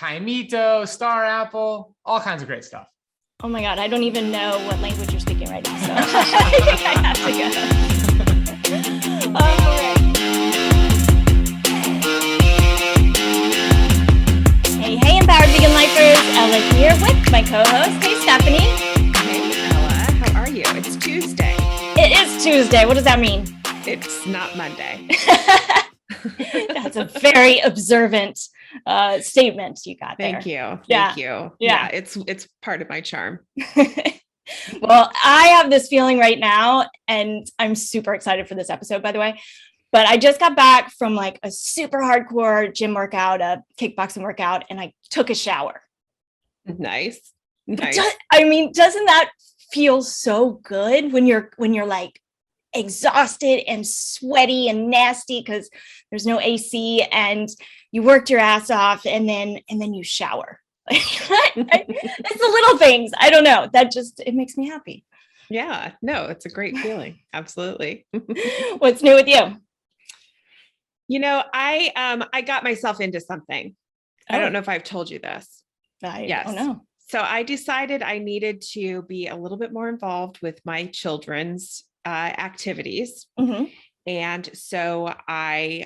Kaimito, Star Apple, all kinds of great stuff. Oh my God, I don't even know what language you're speaking right now, so I think I have to go. All right. Hey, Empowered Vegan Lifers, Ella here with my co-host. Hey, Stephanie. Hey, Ella. How are you? It's Tuesday. It is Tuesday. What does that mean? It's not Monday. That's a very observant statement you got there. Thank you. Yeah. Thank you. Yeah. It's part of my charm. Well, I have this feeling right now, and I'm super excited for this episode, by the way. But I just got back from like a super hardcore gym workout, a kickboxing workout, and I took a shower. Nice. Doesn't that feel so good when you're like exhausted and sweaty and nasty because there's no AC and you worked your ass off and then you shower. It's the little things. I don't know. It makes me happy. Yeah, no, it's a great feeling. Absolutely. What's new with you? You know, I got myself into something. I don't know if I've told you this. Yes. Oh no. So I decided I needed to be a little bit more involved with my children's activities. Mm-hmm. And so I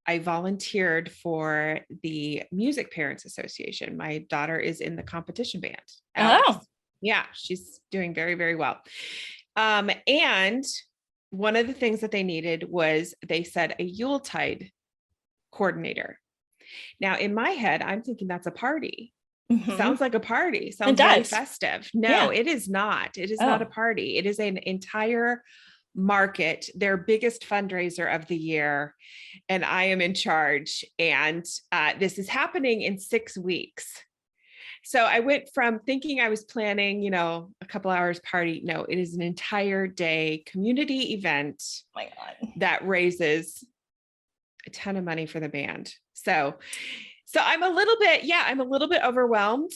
volunteered for the Music Parents Association. My daughter is in the competition band. Oh, yeah, she's doing very, very well. And one of the things that they needed was, they said, a Yuletide coordinator. Now, in my head, I'm thinking that's a party. mm-hmm. Sounds like a party. Sounds very festive. No, Yeah. It is not. It is not a party. It is an entire market, their biggest fundraiser of the year. And I am in charge. And this is happening in 6 weeks. So I went from thinking I was planning, a couple hours party. No, it is an entire day community event. Oh my God. That raises a ton of money for the band. So I'm a little bit overwhelmed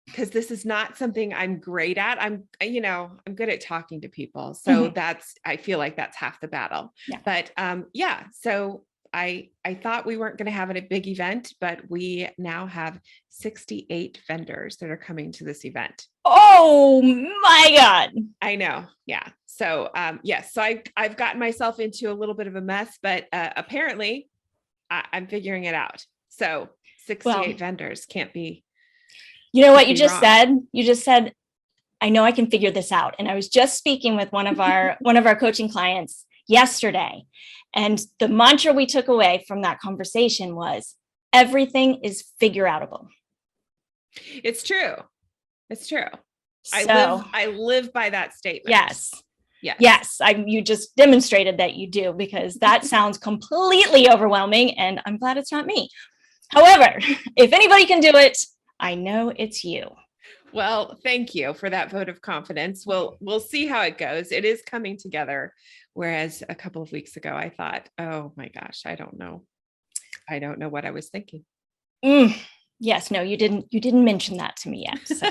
because this is not something I'm great at. I'm good at talking to people. So I feel like that's half the battle. Yeah. But so I thought we weren't going to have a big event, but we now have 68 vendors that are coming to this event. Oh my God. I know. Yeah. So, yes. So I've gotten myself into a little bit of a mess, but apparently I'm figuring it out. So 68 vendors can't be. You know what you just said? You just said, I know I can figure this out. And I was just speaking with one of our coaching clients yesterday. And the mantra we took away from that conversation was, everything is figure outable. It's true. It's true. So, I live by that statement. Yes. You just demonstrated that you do, because that sounds completely overwhelming, and I'm glad it's not me. However, if anybody can do it, I know it's you. Well, thank you for that vote of confidence. We'll see how it goes. It is coming together. Whereas a couple of weeks ago, I thought, oh my gosh, I don't know what I was thinking. Yes, no, you didn't mention that to me yet. So,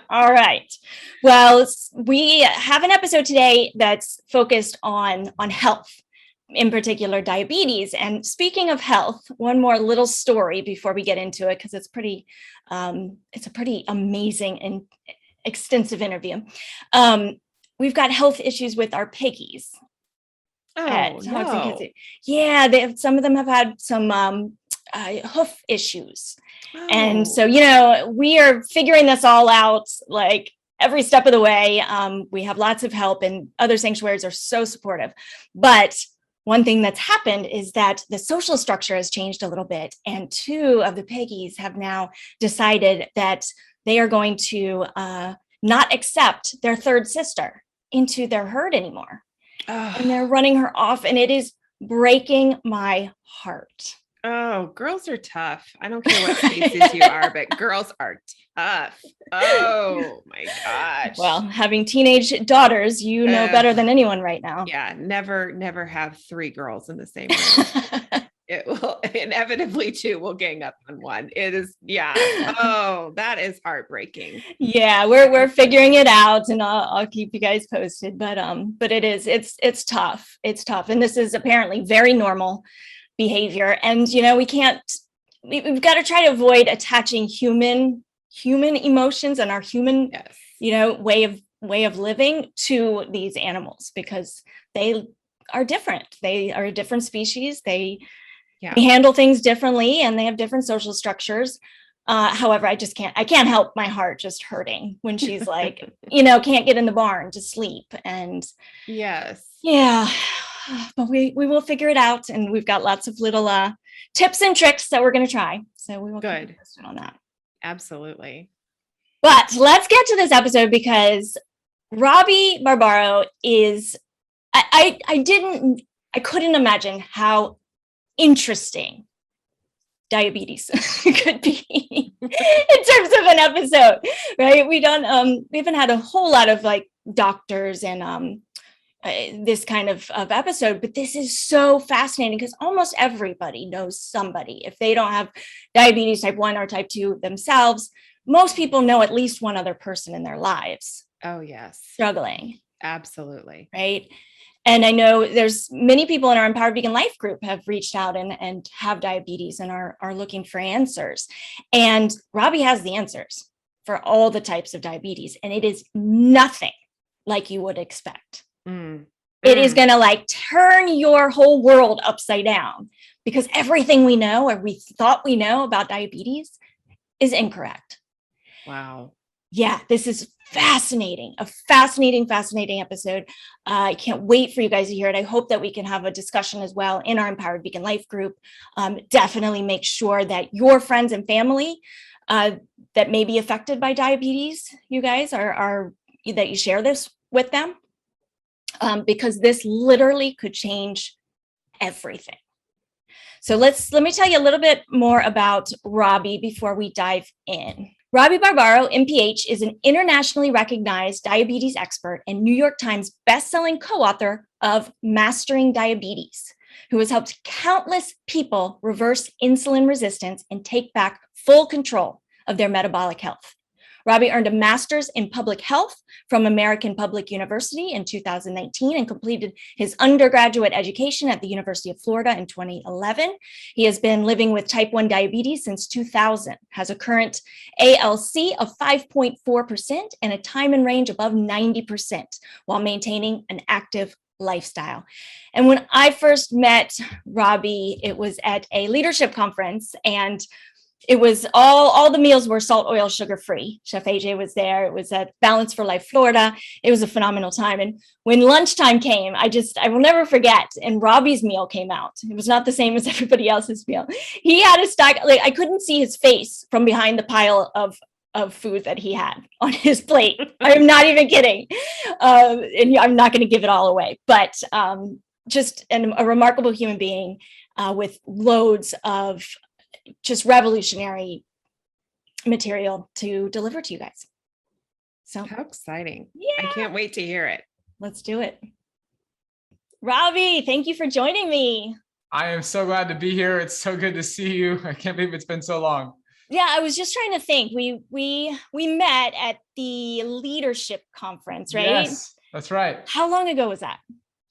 all right. Well, we have an episode today that's focused on health, in particular diabetes. And speaking of health, one more little story before we get into it, because it's a pretty amazing and extensive interview. We've got health issues with our piggies. Oh, no. Yeah, some of them have had some hoof issues. Oh. And so, we are figuring this all out, like every step of the way. We have lots of help, and other sanctuaries are so supportive. But one thing that's happened is that the social structure has changed a little bit. And 2 of the piggies have now decided that they are going to not accept their third sister into their herd anymore. And they're running her off, and it is breaking my heart. Oh, girls are tough. I don't care what species you are, but girls are tough. Oh my gosh. Well, having teenage daughters, know better than anyone right now. Yeah. Never have 3 girls in the same room. It will inevitably 2 will gang up on one. It is. Yeah. Oh, that is heartbreaking. Yeah. We're figuring it out, and I'll keep you guys posted, but it's tough. It's tough. And this is apparently very normal behavior. And, we can't we've got to try to avoid attaching human emotions and our human, way of living to these animals, because they are different. They are a different species. They handle things differently, and they have different social structures. However, I can't help my heart just hurting when she's like, can't get in the barn to sleep. And but we will figure it out. And we've got lots of little tips and tricks that we're going to try. So we will keep you posted on that. Absolutely. But let's get to this episode, because Robby Barbaro is, I couldn't imagine how interesting diabetes could be in terms of an episode, right? We haven't had a whole lot of like doctors and this kind of episode, but this is so fascinating because almost everybody knows somebody. If they don't have diabetes type 1 or type 2 themselves, most people know at least one other person in their lives. Oh, yes. Struggling. Absolutely. Right. And I know there's many people in our Empowered Vegan Life group have reached out and have diabetes and are looking for answers. And Robby has the answers for all the types of diabetes. And it is nothing like you would expect. It is going to like turn your whole world upside down, because everything we know or we thought we know about diabetes is incorrect. Wow. Yeah, this is fascinating, a fascinating episode. I can't wait for you guys to hear it. I hope that we can have a discussion as well in our Empowered Vegan Life group. Definitely make sure that your friends and family that may be affected by diabetes, you guys are that you share this with them, because this literally could change everything. So let me tell you a little bit more about Robby before we dive in. Robby Barbaro, MPH, is an internationally recognized diabetes expert and New York Times bestselling co-author of Mastering Diabetes, who has helped countless people reverse insulin resistance and take back full control of their metabolic health. Robby earned a master's in public health from American Public University in 2019 and completed his undergraduate education at the University of Florida in 2011. He has been living with type 1 diabetes since 2000, has a current ALC of 5.4% and a time in range above 90% while maintaining an active lifestyle. And when I first met Robby, it was at a leadership conference, and it was all the meals were salt, oil, sugar free. Chef AJ was there. It was at Balance for Life, Florida. It was a phenomenal time. And when lunchtime came, I will never forget. And Robby's meal came out. It was not the same as everybody else's meal. He had a stack, like I couldn't see his face from behind the pile of food that he had on his plate. I'm not even kidding. And I'm not going to give it all away, but just a remarkable human being with loads of just revolutionary material to deliver to you guys. So how exciting. Yeah. I can't wait to hear it. Let's do it. Robby, thank you for joining me. I am so glad to be here. It's so good to see you. I can't believe it's been so long. Yeah, I was just trying to think. We met at the leadership conference, right? Yes, that's right. How long ago was that?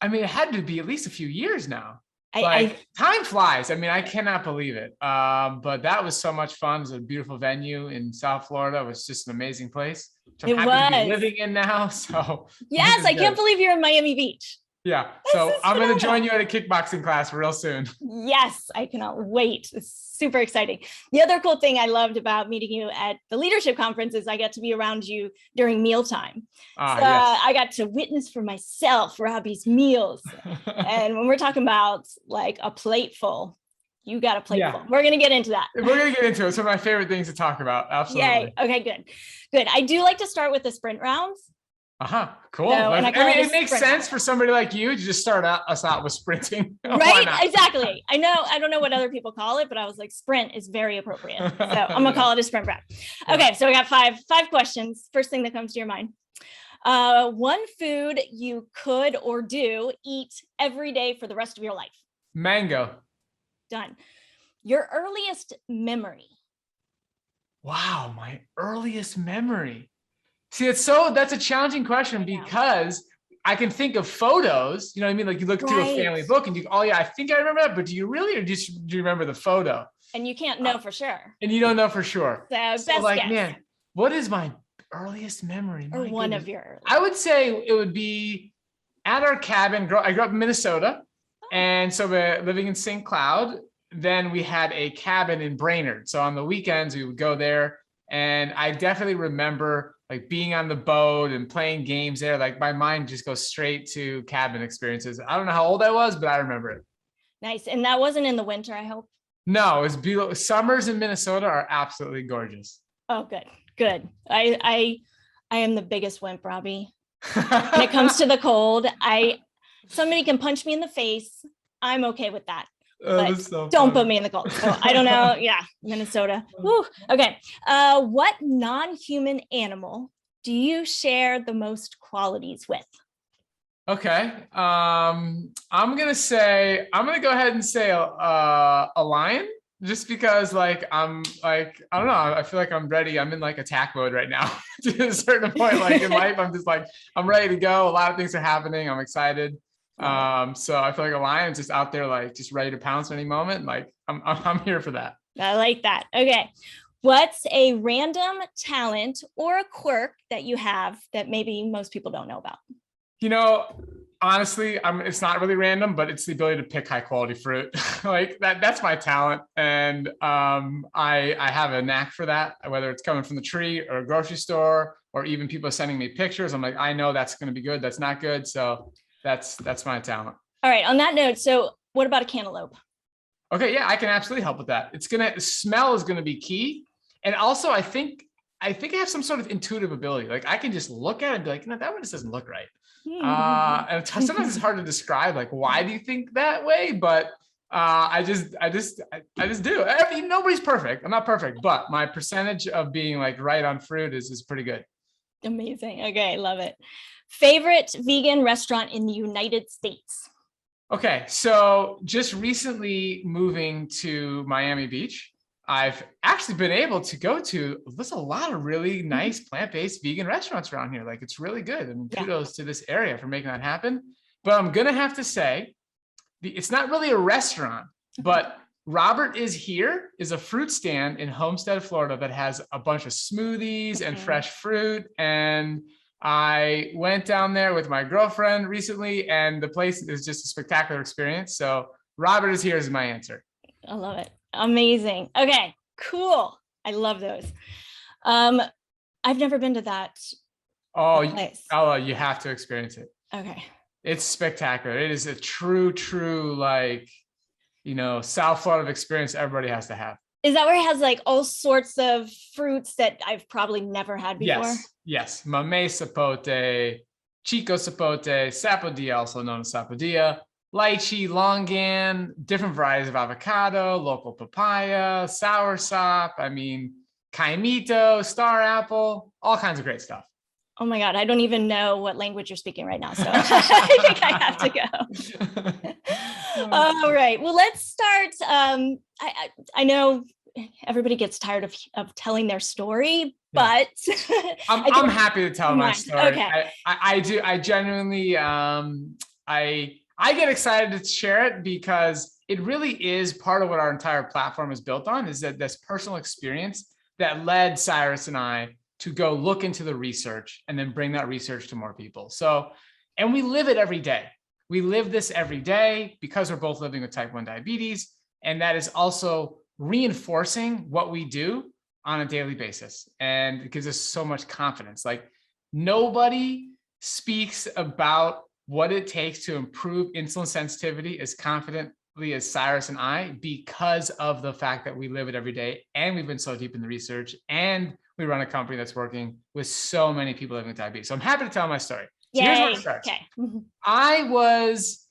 I mean, it had to be at least a few years now. Time flies. I mean, I cannot believe it. But that was so much fun. It was a beautiful venue in South Florida. It was just an amazing place, which I'm happy to be living in now. So yes, I can't believe you're in Miami Beach. Yeah. So I'm going to join you at a kickboxing class real soon. Yes, I cannot wait. It's super exciting. The other cool thing I loved about meeting you at the leadership conference is I got to be around you during mealtime. Yes. I got to witness for myself Robby's meals. And when we're talking about like a plate full, you got a plate full. We're going to get into that. We're going to get into it. Some of my favorite things to talk about. Absolutely. Yay. Okay, good. I do like to start with the sprint rounds. Cool. So, I mean, it makes sense for somebody like you to just start us out with sprinting. Right? Exactly. I know. I don't know what other people call it, but I was like, sprint is very appropriate. So I'm gonna call it a sprint prep. Okay. So we got five questions. First thing that comes to your mind. One food you could or do eat every day for the rest of your life. Mango. Done. Your earliest memory. Wow. My earliest memory. See, that's a challenging question because I can think of photos, you know what I mean? Like you look through a family book and I think I remember that, but do you really, or do you remember the photo? And you can't know for sure. And you don't know for sure. So best like, guess. man, what is my earliest memory? Or one of your earliest. I would say it would be at our cabin. I grew up in Minnesota. And so we're living in St. Cloud. Then we had a cabin in Brainerd. So on the weekends, we would go there. And I definitely remember like being on the boat and playing games there. Like my mind just goes straight to cabin experiences. I don't know how old I was, but I remember it. Nice. And that wasn't in the winter, I hope? No, it's beautiful. Summers in Minnesota are absolutely gorgeous. Oh, good. Good. I am the biggest wimp, Robby. When it comes to the cold, somebody can punch me in the face. I'm okay with that. But don't put me in the cold. So I don't know. Yeah, Minnesota. Woo. Okay. What non-human animal do you share the most qualities with? Okay. I'm gonna go ahead and say a lion, just because like I don't know. I feel like I'm ready. I'm in like attack mode right now to a certain point, like in life. I'm just like, I'm ready to go. A lot of things are happening. I'm excited. So I feel like a lion's just out there, like just ready to pounce at any moment. Like I'm here for that. I like that. Okay. What's a random talent or a quirk that you have that maybe most people don't know about? You know, honestly, it's not really random, but it's the ability to pick high quality fruit. Like that's my talent. And I have a knack for that, whether it's coming from the tree or a grocery store, or even people sending me pictures. I'm like, I know that's going to be good. That's not good. So that's my talent. All right. On that note, so what about a cantaloupe? Okay. Yeah, I can absolutely help with that. The smell is going to be key. And also I think I have some sort of intuitive ability. Like I can just look at it and be like, no, that one just doesn't look right. And sometimes it's hard to describe, like, why do you think that way? But I just do. Nobody's perfect. I'm not perfect, but my percentage of being like right on fruit is pretty good. Amazing. Okay. Love it. Favorite vegan restaurant in the United States? Okay. So just recently moving to Miami Beach, I've actually been able to go to, there's a lot of really nice plant-based vegan restaurants around here. Like it's really good. I mean, kudos to this area for making that happen. But I'm going to have to say, it's not really a restaurant, but Robert is Here is a fruit stand in Homestead, Florida that has a bunch of smoothies and fresh fruit. And I went down there with my girlfriend recently, and the place is just a spectacular experience. So Robert is Here is my answer. I love it. Amazing. Okay, cool. I love those. I've never been to that place. You have to experience it. Okay. It's spectacular. It is a true, like, South Florida experience everybody has to have. Is that where it has like all sorts of fruits that I've probably never had before? Yes. Mamey sapote, chico sapote, sapodilla, also known as sapodilla, lychee, longan, different varieties of avocado, local papaya, soursop, caimito, star apple, all kinds of great stuff. Oh my God, I don't even know what language you're speaking right now, so I think I have to go. All right, well, let's start. I know everybody gets tired of telling their story, but I'm happy to tell my story. Okay. I do. I genuinely, I get excited to share it because it really is part of what our entire platform is built on, is that this personal experience that led Cyrus and I to go look into the research and then bring that research to more people. So, and we live it every day. We live this every day because we're both living with type 1 diabetes. And that is also reinforcing what we do on a daily basis. And it gives us so much confidence. Like nobody speaks about what it takes to improve insulin sensitivity as confidently as Cyrus and I, because of the fact that we live it every day. And we've been so deep in the research, and we run a company that's working with so many people living with diabetes. So I'm happy to tell my story. So here's where it starts. Okay. I was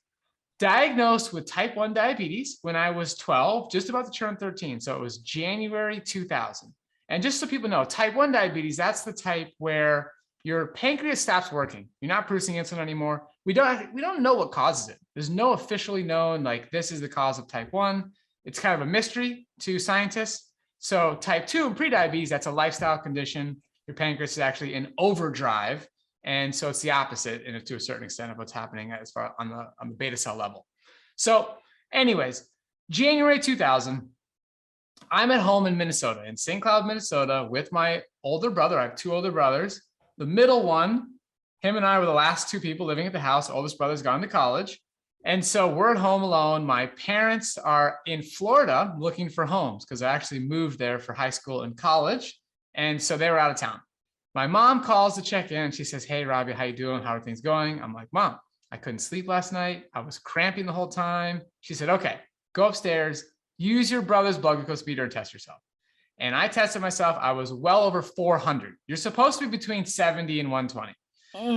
diagnosed with type 1 diabetes when I was 12, just about to turn 13. So it was January 2000. And just so people know, type 1 diabetes, that's the type where your pancreas stops working. You're not producing insulin anymore. We don't know what causes it. There's no officially known, like, this is the cause of type 1. It's kind of a mystery to scientists. So type 2 and prediabetes, that's a lifestyle condition. Your pancreas is actually in overdrive. And so it's the opposite, and to a certain extent, of what's happening as far on the beta cell level. So anyways, January 2000, I'm at home in Minnesota, in St. Cloud, Minnesota, with my older brother. I have two older brothers. The middle one, him and I were the last two people living at the house. Oldest brother's gone to college. And so we're at home alone. My parents are in Florida looking for homes because I actually moved there for high school and college. And so they were out of town. My mom calls to check in and she says, "Hey, Robby, how you doing? How are things going?" I'm like, "Mom, I couldn't sleep last night. I was cramping the whole time." She said, "Okay, go upstairs, use your brother's blood glucose meter and test yourself." And I tested myself. I was well over 400. You're supposed to be between 70 and 120.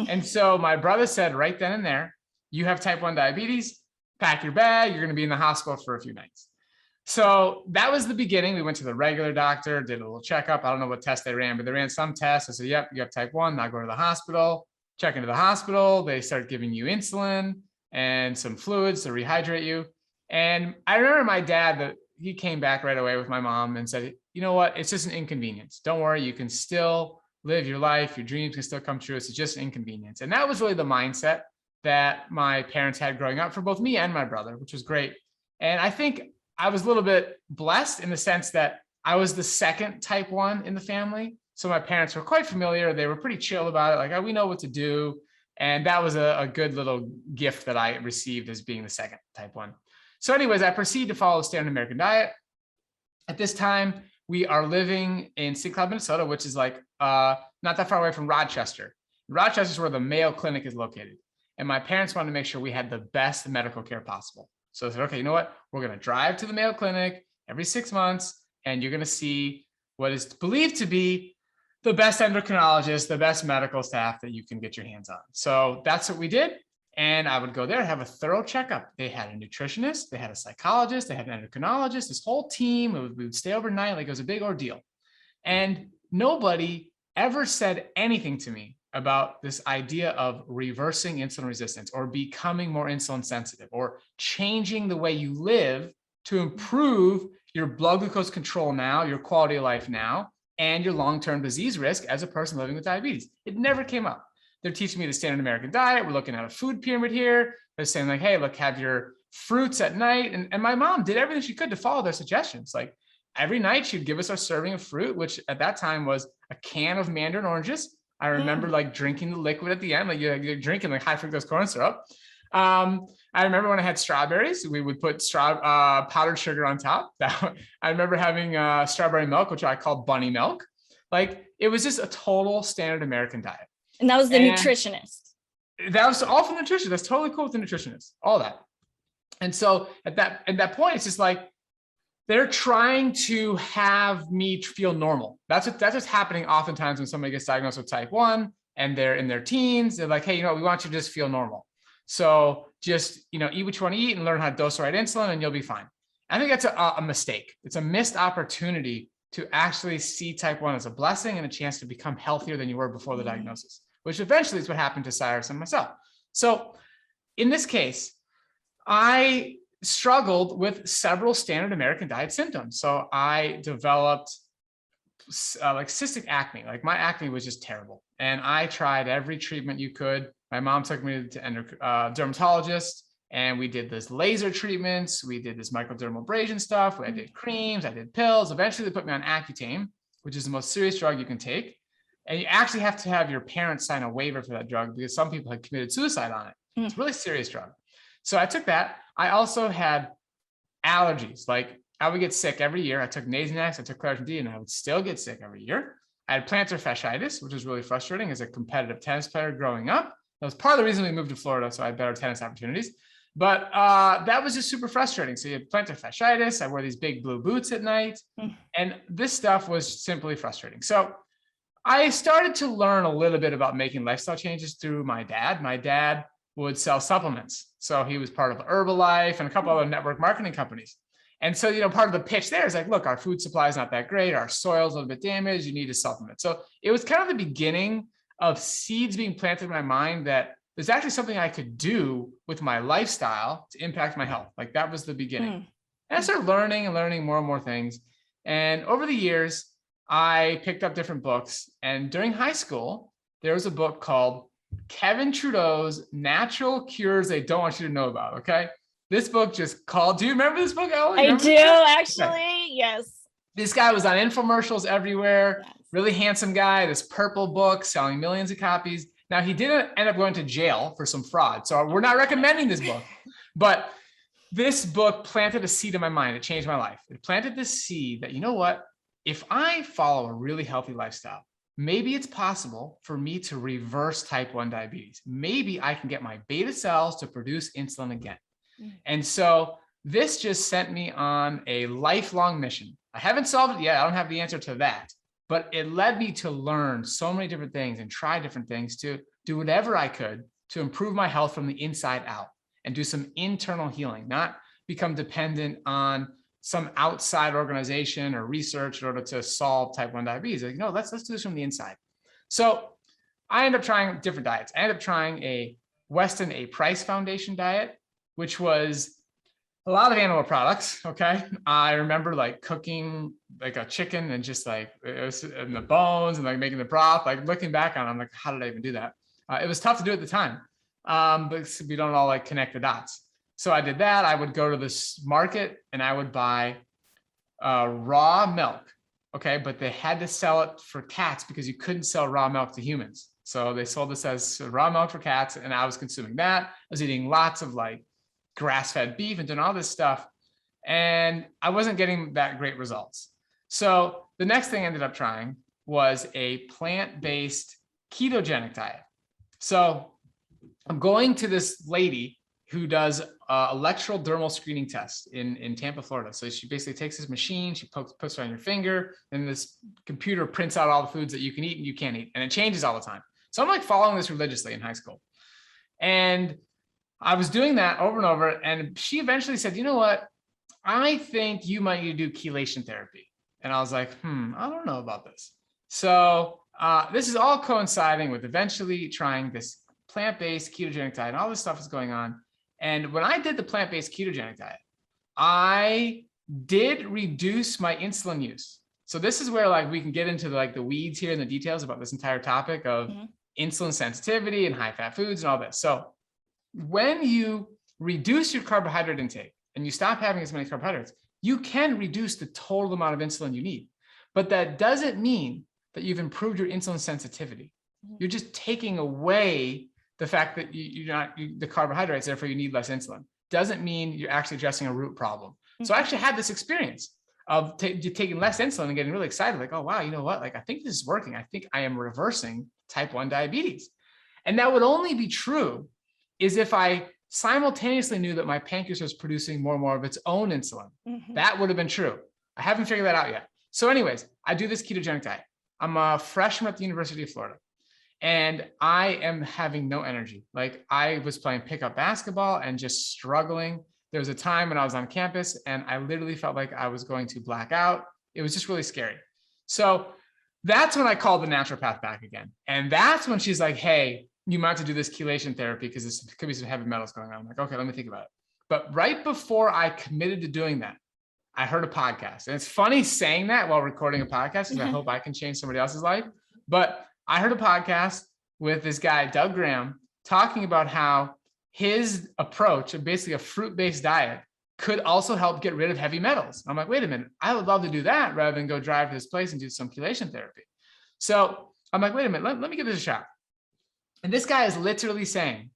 And so my brother said right then and there, "You have type 1 diabetes, pack your bag. You're going to be in the hospital for a few nights." So that was the beginning. We went to the regular doctor, did a little checkup. I don't know what test they ran, but they ran some tests. I said, "Yep, you have type 1. Now go to the hospital." Check into the hospital. They start giving you insulin and some fluids to rehydrate you. And I remember my dad, that he came back right away with my mom and said, "You know what? It's just an inconvenience. Don't worry. You can still live your life. Your dreams can still come true. It's just an inconvenience." And that was really the mindset that my parents had growing up for both me and my brother, which was great. And I think I was a little bit blessed in the sense that I was the second type 1 in the family. So my parents were quite familiar. They were pretty chill about it. Like, "Oh, we know what to do." And that was a good little gift that I received as being the second type 1. So anyways, I proceeded to follow the standard American diet. At this time, we are living in St. Cloud, Minnesota, which is like not that far away from Rochester. Rochester is where the Mayo Clinic is located. And my parents wanted to make sure we had the best medical care possible. So they said, "Okay, you know what? We're going to drive to the Mayo Clinic every 6 months, and you're going to see what is believed to be the best endocrinologist, the best medical staff that you can get your hands on." So that's what we did. And I would go there and have a thorough checkup. They had a nutritionist, they had a psychologist, they had an endocrinologist, this whole team. We would stay overnight. Like, it was a big ordeal. And nobody ever said anything to me about this idea of reversing insulin resistance or becoming more insulin sensitive or changing the way you live to improve your blood glucose control now, your quality of life now, and your long-term disease risk as a person living with diabetes. It never came up. They're teaching me the standard American diet. We're looking at a food pyramid here. They're saying like, "Hey, look, have your fruits at night." And my mom did everything she could to follow their suggestions. Like, every night she'd give us our serving of fruit, which at that time was a can of mandarin oranges. I remember like drinking the liquid at the end, like you're drinking like high fructose corn syrup. I remember when I had strawberries, we would put powdered sugar on top. I remember having strawberry milk, which I called bunny milk. Like, it was just a total standard American diet. And that was the nutritionist. That was all from the nutritionist. That's totally cool with the nutritionist, all that. And so at that point, it's just like, they're trying to have me feel normal. That's what's happening oftentimes when somebody gets diagnosed with type 1 and they're in their teens. They're like, "Hey, you know, we want you to just feel normal. So just, you know, eat what you want to eat and learn how to dose the right insulin and you'll be fine." I think that's a mistake. It's a missed opportunity to actually see type 1 as a blessing and a chance to become healthier than you were before the diagnosis, which eventually is what happened to Cyrus and myself. So in this case, I struggled with several standard American diet symptoms. So I developed like cystic acne. Like, my acne was just terrible. And I tried every treatment you could. My mom took me to dermatologist, and we did this laser treatments. We did this microdermal abrasion stuff. I did creams, I did pills. Eventually they put me on Accutane, which is the most serious drug you can take. And you actually have to have your parents sign a waiver for that drug because some people had committed suicide on it. It's a really serious drug. So I took that. I also had allergies. Like, I would get sick every year. I took Nasonex, I took Claritin D, and I would still get sick every year. I had plantar fasciitis, which was really frustrating as a competitive tennis player growing up. That was part of the reason we moved to Florida, so I had better tennis opportunities. But that was just super frustrating. So you had plantar fasciitis. I wore these big blue boots at night. And this stuff was simply frustrating. So I started to learn a little bit about making lifestyle changes through my dad. My dad would sell supplements. So he was part of Herbalife and a couple other network marketing companies. And so, you know, part of the pitch there is like, look, our food supply is not that great. Our soil's a little bit damaged. You need a supplement. So it was kind of the beginning of seeds being planted in my mind that there's actually something I could do with my lifestyle to impact my health. Like, that was the beginning. And I started learning more and more things. And over the years, I picked up different books. And during high school, there was a book called Kevin Trudeau's Natural Cures They Don't Want You to Know About. Okay. This book just called, do you remember this book, Ellen? I do, actually. Okay. Yes. This guy was on infomercials everywhere, Yes. really handsome guy, this purple book selling millions of copies. Now, he didn't end up going to jail for some fraud. So we're not recommending this book, but this book planted a seed in my mind. It changed my life. It planted this seed that, you know what, if I follow a really healthy lifestyle, maybe it's possible for me to reverse type 1 diabetes. Maybe I can get my beta cells to produce insulin again. And so this just sent me on a lifelong mission. I haven't solved it yet. I don't have the answer to that, but it led me to learn so many different things and try different things to do whatever I could to improve my health from the inside out and do some internal healing, not become dependent on some outside organization or research in order to solve type 1 diabetes. Like, no, let's do this from the inside. So I ended up trying different diets. I ended up trying a Weston A. Price Foundation diet, which was a lot of animal products. Okay. I remember like cooking like a chicken and just like it was in the bones and like making the broth, like looking back on it, I'm like, how did I even do that? It was tough to do at the time. But we don't all like connect the dots. So I did that. I would go to this market and I would buy raw milk. Okay. But they had to sell it for cats because you couldn't sell raw milk to humans. So they sold this as raw milk for cats. And I was consuming that. I was eating lots of like grass-fed beef and doing all this stuff. And I wasn't getting that great results. So the next thing I ended up trying was a plant-based ketogenic diet. So I'm going to this lady who does electoral dermal screening tests in Tampa, Florida. So she basically takes this machine, she puts it on your finger, and this computer prints out all the foods that you can eat and you can't eat. And it changes all the time. So I'm like following this religiously in high school. And I was doing that over and over. And she eventually said, you know what? I think you might need to do chelation therapy. And I was like, I don't know about this. So this is all coinciding with eventually trying this plant-based ketogenic diet, and all this stuff is going on. And when I did the plant-based ketogenic diet, I did reduce my insulin use. So this is where like we can get into like the weeds here and the details about this entire topic of insulin sensitivity and high-fat foods and all this. So when you reduce your carbohydrate intake and you stop having as many carbohydrates, you can reduce the total amount of insulin you need. But that doesn't mean that you've improved your insulin sensitivity. You're just taking away the fact that the carbohydrates, therefore you need less insulin. Doesn't mean you're actually addressing a root problem. So I actually had this experience of taking less insulin and getting really excited, like, oh, wow, you know what? Like, I think this is working. I think I am reversing type 1 diabetes. And that would only be true is if I simultaneously knew that my pancreas was producing more and more of its own insulin. That would have been true. I haven't figured that out yet. So anyways, I do this ketogenic diet. I'm a freshman at the University of Florida and I am having no energy. Like I was playing pickup basketball and just struggling. There was a time when I was on campus and I literally felt like I was going to black out. It was just really scary. So that's when I called the naturopath back again. And that's when she's like, hey, you might have to do this chelation therapy because this could be some heavy metals going on. I'm like, okay, let me think about it. But right before I committed to doing that, I heard a podcast. And it's funny saying that while recording a podcast because I hope I can change somebody else's life. But I heard a podcast with this guy, Doug Graham, talking about how his approach of basically a fruit-based diet could also help get rid of heavy metals. I'm like, wait a minute, I would love to do that rather than go drive to this place and do some chelation therapy. So I'm like, wait a minute, let me give this a shot. And this guy is literally saying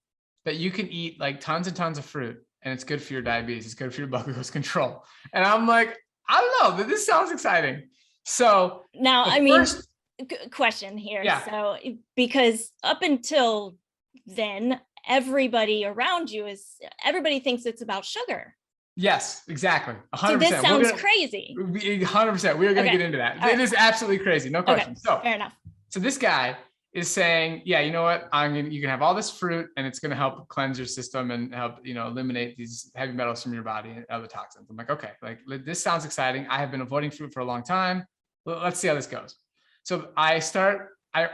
that you can eat like tons and tons of fruit and it's good for your diabetes. It's good for your blood glucose control. And I'm like, I don't know, this sounds exciting. So now, question here. Yeah. So, because up until then, everybody around you everybody thinks it's about sugar. Yes, exactly. 100%. So this sounds crazy. 100%. We are going to get into that. It is absolutely crazy. No question. Okay. So fair enough. So this guy is saying, yeah, you know what? You can have all this fruit and it's going to help cleanse your system and help, eliminate these heavy metals from your body and other toxins. I'm like, okay, like this sounds exciting. I have been avoiding fruit for a long time. Let's see how this goes. So I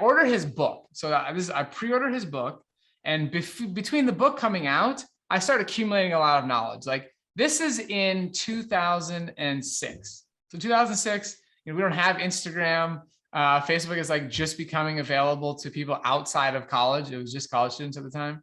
order his book. So I pre-order his book, and between the book coming out, I start accumulating a lot of knowledge. Like this is in 2006. So 2006, we don't have Instagram. Facebook is like just becoming available to people outside of college. It was just college students at the time.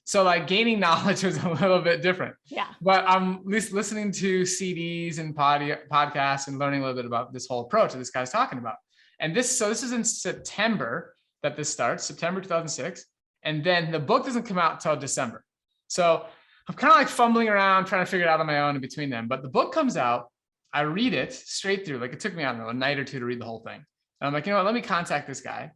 So like gaining knowledge was a little bit different. Yeah. But I'm listening to CDs and podcasts and learning a little bit about this whole approach that this guy's talking about. And this is in September that this starts, September 2006. And then the book doesn't come out till December. So I'm kind of like fumbling around trying to figure it out on my own in between them. But the book comes out. I read it straight through. Like it took me, I don't know, a night or two to read the whole thing. And I'm like, you know what, let me contact this guy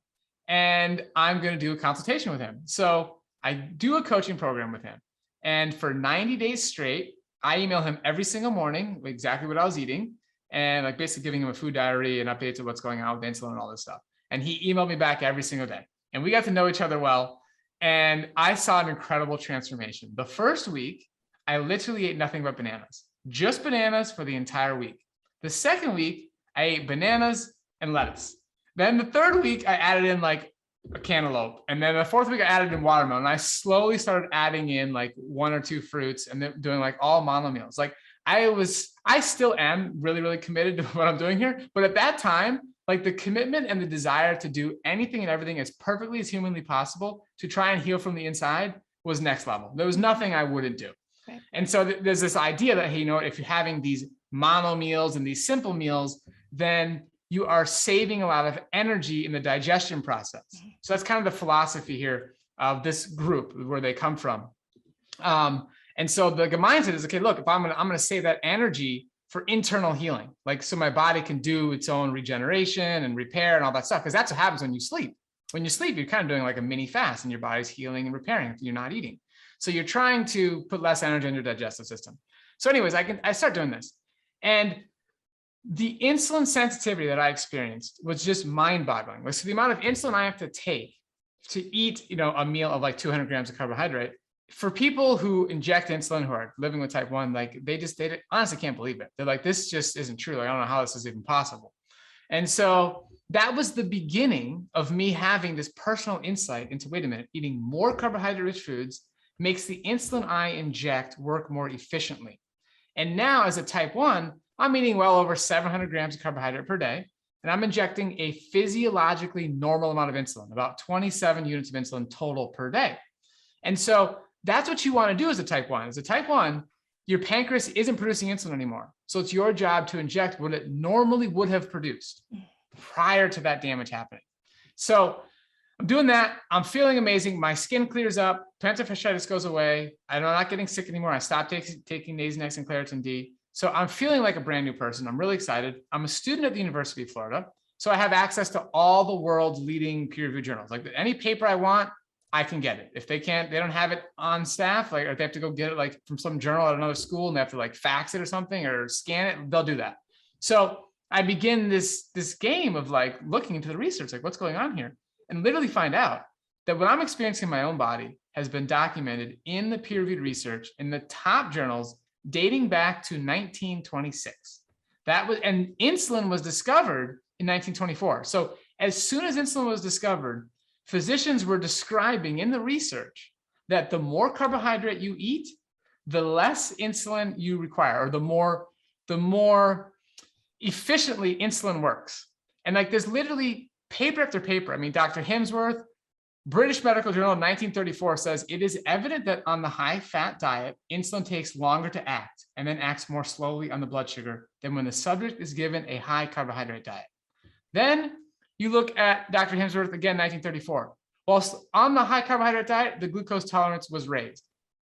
and I'm going to do a consultation with him. So I do a coaching program with him. And for 90 days straight, I email him every single morning, exactly what I was eating. And like basically giving him a food diary and updates of what's going on with insulin and all this stuff. And he emailed me back every single day. And we got to know each other well. And I saw an incredible transformation. The first week, I literally ate nothing but bananas. Just bananas for the entire week. The second week, I ate bananas and lettuce. Then the third week, I added in like a cantaloupe. And then the fourth week, I added in watermelon. And I slowly started adding in like 1 or 2 fruits and then doing like all mono meals. Like I still am really, really committed to what I'm doing here. But at that time, like the commitment and the desire to do anything and everything as perfectly as humanly possible to try and heal from the inside was next level. There was nothing I wouldn't do. Right. And so there's this idea that, hey, you know what, if you're having these mono meals and these simple meals, then you are saving a lot of energy in the digestion process. So that's kind of the philosophy here of this group, where they come from. And so the mindset is, okay, look, if I'm gonna save that energy for internal healing, like so my body can do its own regeneration and repair and all that stuff, because that's what happens when you sleep. When you sleep, you're kind of doing like a mini fast and your body's healing and repairing if you're not eating. So you're trying to put less energy in your digestive system. So anyways, I start doing this. And the insulin sensitivity that I experienced was just mind-boggling. So the amount of insulin I have to take to eat, you know, a meal of like 200 grams of carbohydrate, for people who inject insulin, who are living with type 1, like they honestly can't believe it. They're like, this just isn't true. Like, I don't know how this is even possible. And so that was the beginning of me having this personal insight into, wait a minute, eating more carbohydrate-rich foods makes the insulin I inject work more efficiently. And now as a type 1, I'm eating well over 700 grams of carbohydrate per day, and I'm injecting a physiologically normal amount of insulin, about 27 units of insulin total per day. And so that's what you want to do as a type 1. As a type 1, your pancreas isn't producing insulin anymore. So it's your job to inject what it normally would have produced prior to that damage happening. So I'm doing that. I'm feeling amazing. My skin clears up. Plantar fasciitis goes away. I'm not getting sick anymore. I stopped taking Nasonex and Claritin D. So I'm feeling like a brand new person. I'm really excited. I'm a student at the University of Florida. So I have access to all the world's leading peer-reviewed journals. Like any paper I want, I can get it. If they don't have it on staff, like, or they have to go get it like from some journal at another school and they have to like fax it or something or scan it, they'll do that. So I begin this game of like looking into the research, like what's going on here, and literally find out that what I'm experiencing in my own body has been documented in the peer-reviewed research in the top journals dating back to 1926. And insulin was discovered in 1924. So as soon as insulin was discovered, physicians were describing in the research that the more carbohydrate you eat, the less insulin you require, or the more efficiently insulin works. And like there's literally paper after paper. I mean, Dr. Hemsworth, British Medical Journal, 1934 says, it is evident that on the high-fat diet, insulin takes longer to act and then acts more slowly on the blood sugar than when the subject is given a high carbohydrate diet. Then you look at Dr. Hemsworth, again, 1934. Whilst on the high carbohydrate diet, the glucose tolerance was raised.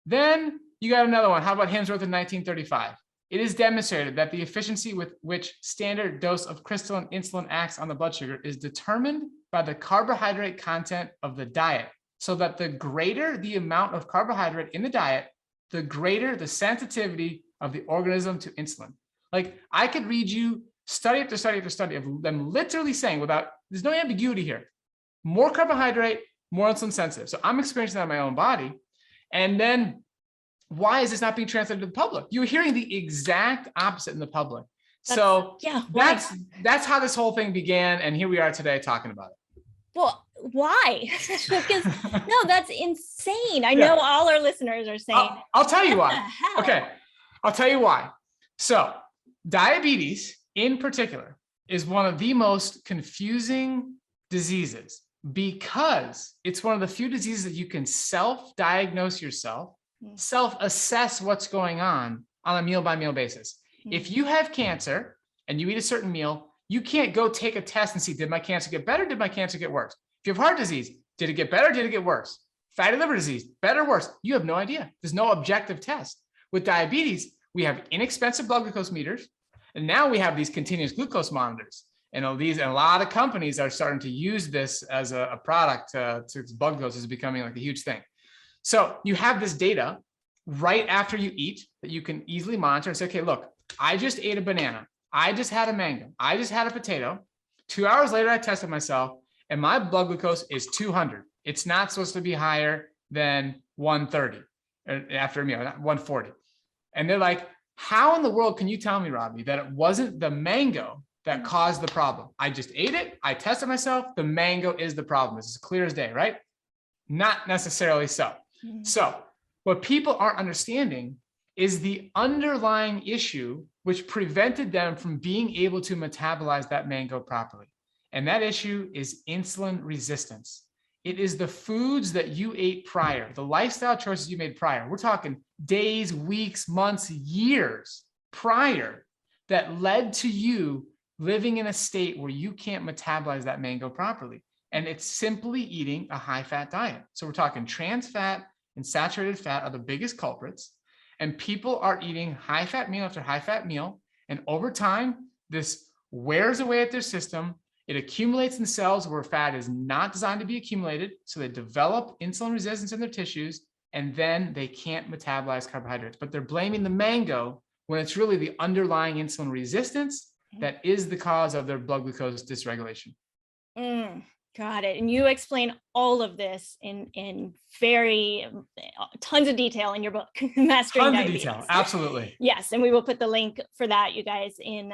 Then you got another one. How about Hemsworth in 1935? It is demonstrated that the efficiency with which standard dose of crystalline insulin acts on the blood sugar is determined by the carbohydrate content of the diet, so that the greater the amount of carbohydrate in the diet, the greater the sensitivity of the organism to insulin. Like I could read you study after study after study of them literally saying, there's no ambiguity here, more carbohydrate, more insulin sensitive. So I'm experiencing that in my own body. And then why is this not being translated to the public? You're hearing the exact opposite in the public. That's how this whole thing began. And here we are today talking about it. Well, why? Because no, that's insane. I know all our listeners are saying, I'll tell you why. Okay. I'll tell you why. So diabetes in particular is one of the most confusing diseases because it's one of the few diseases that you can self-diagnose yourself, self-assess what's going on a meal by meal basis. If you have cancer and you eat a certain meal, you can't go take a test and see, did my cancer get better? Did my cancer get worse? If you have heart disease, did it get better? Did it get worse? Fatty liver disease, better, worse? You have no idea. There's no objective test. With diabetes, we have inexpensive blood glucose meters. And now we have these continuous glucose monitors. And a lot of companies are starting to use this as a product. Blood glucose is becoming like a huge thing. So you have this data right after you eat that you can easily monitor and say, okay, look, I just ate a banana. I just had a mango. I just had a potato. 2 hours later, I tested myself and my blood glucose is 200. It's not supposed to be higher than 130 after a meal, not 140. And they're like, how in the world can you tell me, Robby, that it wasn't the mango that caused the problem? I just ate it. I tested myself. The mango is the problem. This is clear as day, right? Not necessarily so. So what people aren't understanding is the underlying issue which prevented them from being able to metabolize that mango properly. And that issue is insulin resistance. It is the foods that you ate prior, the lifestyle choices you made prior. We're talking days, weeks, months, years prior that led to you living in a state where you can't metabolize that mango properly. And it's simply eating a high-fat diet. So we're talking trans fat and saturated fat are the biggest culprits. And people are eating high-fat meal after high-fat meal. And over time, this wears away at their system. It accumulates in cells where fat is not designed to be accumulated. So they develop insulin resistance in their tissues, and then they can't metabolize carbohydrates. But they're blaming the mango when it's really the underlying insulin resistance that is the cause of their blood glucose dysregulation. Got it. And you explain all of this in very tons of detail in your book, Mastering Diabetes. Tons of detail, absolutely. Yes, and we will put the link for that, you guys, in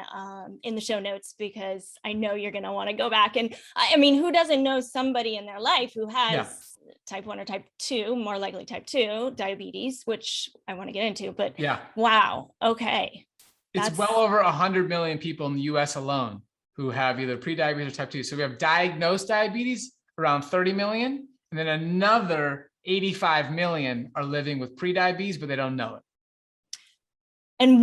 the show notes, because I know you're going to want to go back. And I mean, who doesn't know somebody in their life who has type 1 or type 2, more likely type 2 diabetes, which I want to get into, but wow. Okay. It's well over 100 million people in the US alone who have either prediabetes or type 2. So we have diagnosed diabetes around 30 million, and then another 85 million are living with prediabetes, but they don't know it. And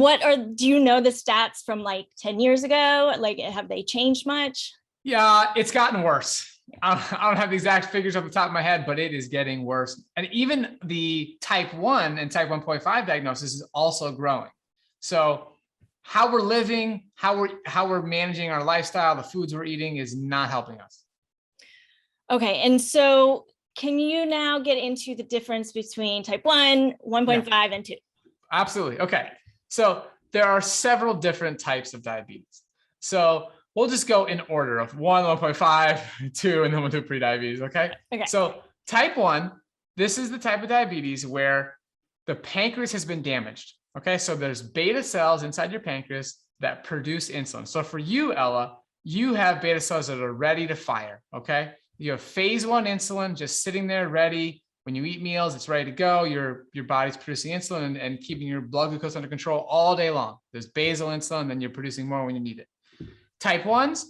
do you know the stats from like 10 years ago? Like, have they changed much? Yeah, it's gotten worse. I don't have the exact figures off the top of my head, but it is getting worse. And even the type 1 and type 1.5 diagnosis is also growing. So how we're living, how we're managing our lifestyle, the foods we're eating is not helping us. Okay. And so can you now get into the difference between type 1, 1.5, and 2? Absolutely. Okay. So there are several different types of diabetes. So we'll just go in order of 1, 1.5, 2, and then we'll do prediabetes. Okay. So type 1, this is the type of diabetes where the pancreas has been damaged. Okay, so there's beta cells inside your pancreas that produce insulin. So for you, Ella, you have beta cells that are ready to fire. Okay, you have phase 1 insulin just sitting there ready. When you eat meals, it's ready to go. Your body's producing insulin and keeping your blood glucose under control all day long. There's basal insulin, then you're producing more when you need it. Type 1s,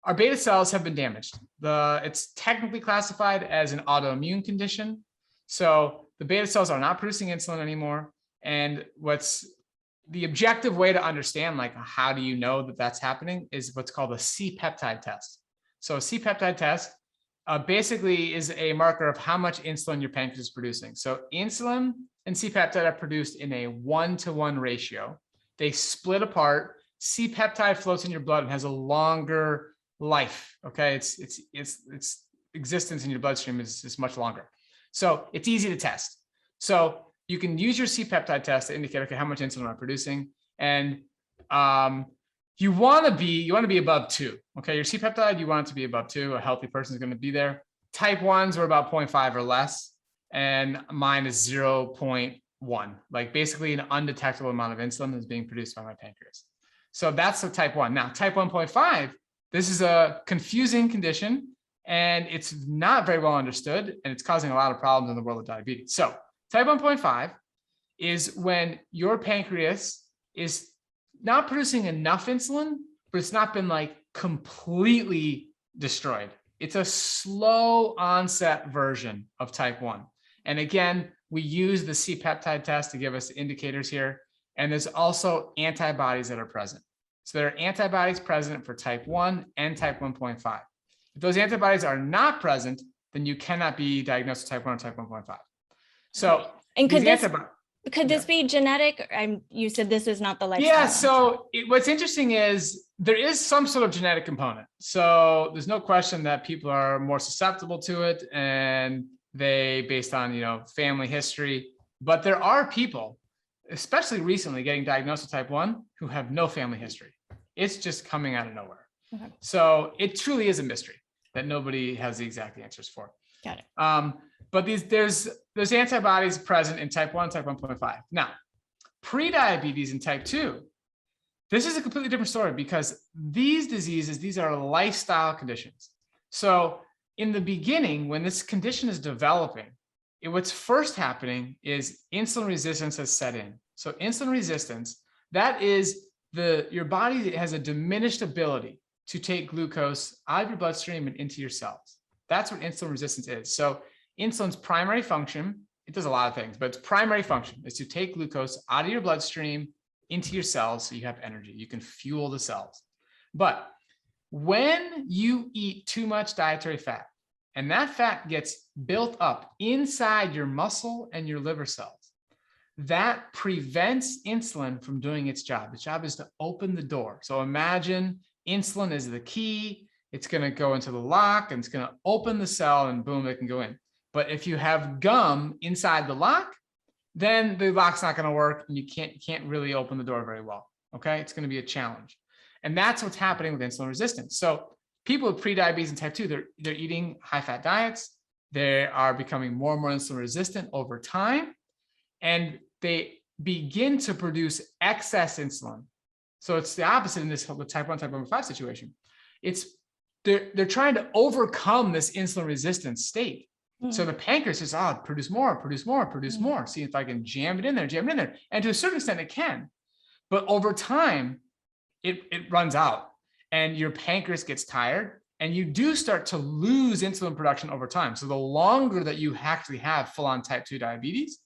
our beta cells have been damaged. It's technically classified as an autoimmune condition. So the beta cells are not producing insulin anymore. And what's the objective way to understand, like, how do you know that that's happening, is what's called a C-peptide test. So a C-peptide test basically is a marker of how much insulin your pancreas is producing. So insulin and C-peptide are produced in a 1-to-1 ratio. They split apart. C-peptide floats in your blood and has a longer life. Okay, its existence in your bloodstream is much longer. So it's easy to test. So you can use your C-peptide test to indicate, okay, how much insulin am I producing? And you want to be above 2. Okay, your C-peptide, you want it to be above 2. A healthy person is going to be there. Type 1s are about 0.5 or less, and mine is 0.1. Like basically an undetectable amount of insulin is being produced by my pancreas. So that's the type 1. Now, type 1.5, this is a confusing condition, and it's not very well understood, and it's causing a lot of problems in the world of diabetes. So type 1.5 is when your pancreas is not producing enough insulin, but it's not been like completely destroyed. It's a slow onset version of type 1. And again, we use the C-peptide test to give us indicators here. And there's also antibodies that are present. So there are antibodies present for type 1 and type 1.5. If those antibodies are not present, then you cannot be diagnosed with type 1 or type 1.5. So, and could this be genetic? You said this is not the lifestyle. Yeah, so what's interesting is there is some sort of genetic component. So there's no question that people are more susceptible to it, and they, based on, you know, family history, but there are people, especially recently, getting diagnosed with type 1 who have no family history. It's just coming out of nowhere. Okay. So it truly is a mystery that nobody has the exact answers for. Got it. But there's antibodies present in type 1, type 1.5. Now, prediabetes in type 2, this is a completely different story because these diseases, these are lifestyle conditions. So in the beginning, when this condition is developing, what's first happening is insulin resistance has set in. So insulin resistance, that is your body has a diminished ability to take glucose out of your bloodstream and into your cells. That's what insulin resistance is. So insulin's primary function, it does a lot of things, but its primary function is to take glucose out of your bloodstream into your cells so you have energy. You can fuel the cells. But when you eat too much dietary fat, and that fat gets built up inside your muscle and your liver cells, that prevents insulin from doing its job. Its job is to open the door. So imagine insulin is the key. It's going to go into the lock and it's going to open the cell and boom, it can go in. But if you have gum inside the lock, then the lock's not going to work and you can't really open the door very well. Okay. It's going to be a challenge. And that's what's happening with insulin resistance. So people with prediabetes and type 2, they're eating high fat diets. They are becoming more and more insulin resistant over time. And they begin to produce excess insulin. So it's the opposite in this type 1, type 1.5 situation. They're trying to overcome this insulin resistance state. So the pancreas says, oh, produce more, produce more, produce more. See if I can jam it in there, jam it in there. And to a certain extent it can. But over time, it runs out and your pancreas gets tired and you do start to lose insulin production over time. So the longer that you actually have full-on type 2 diabetes,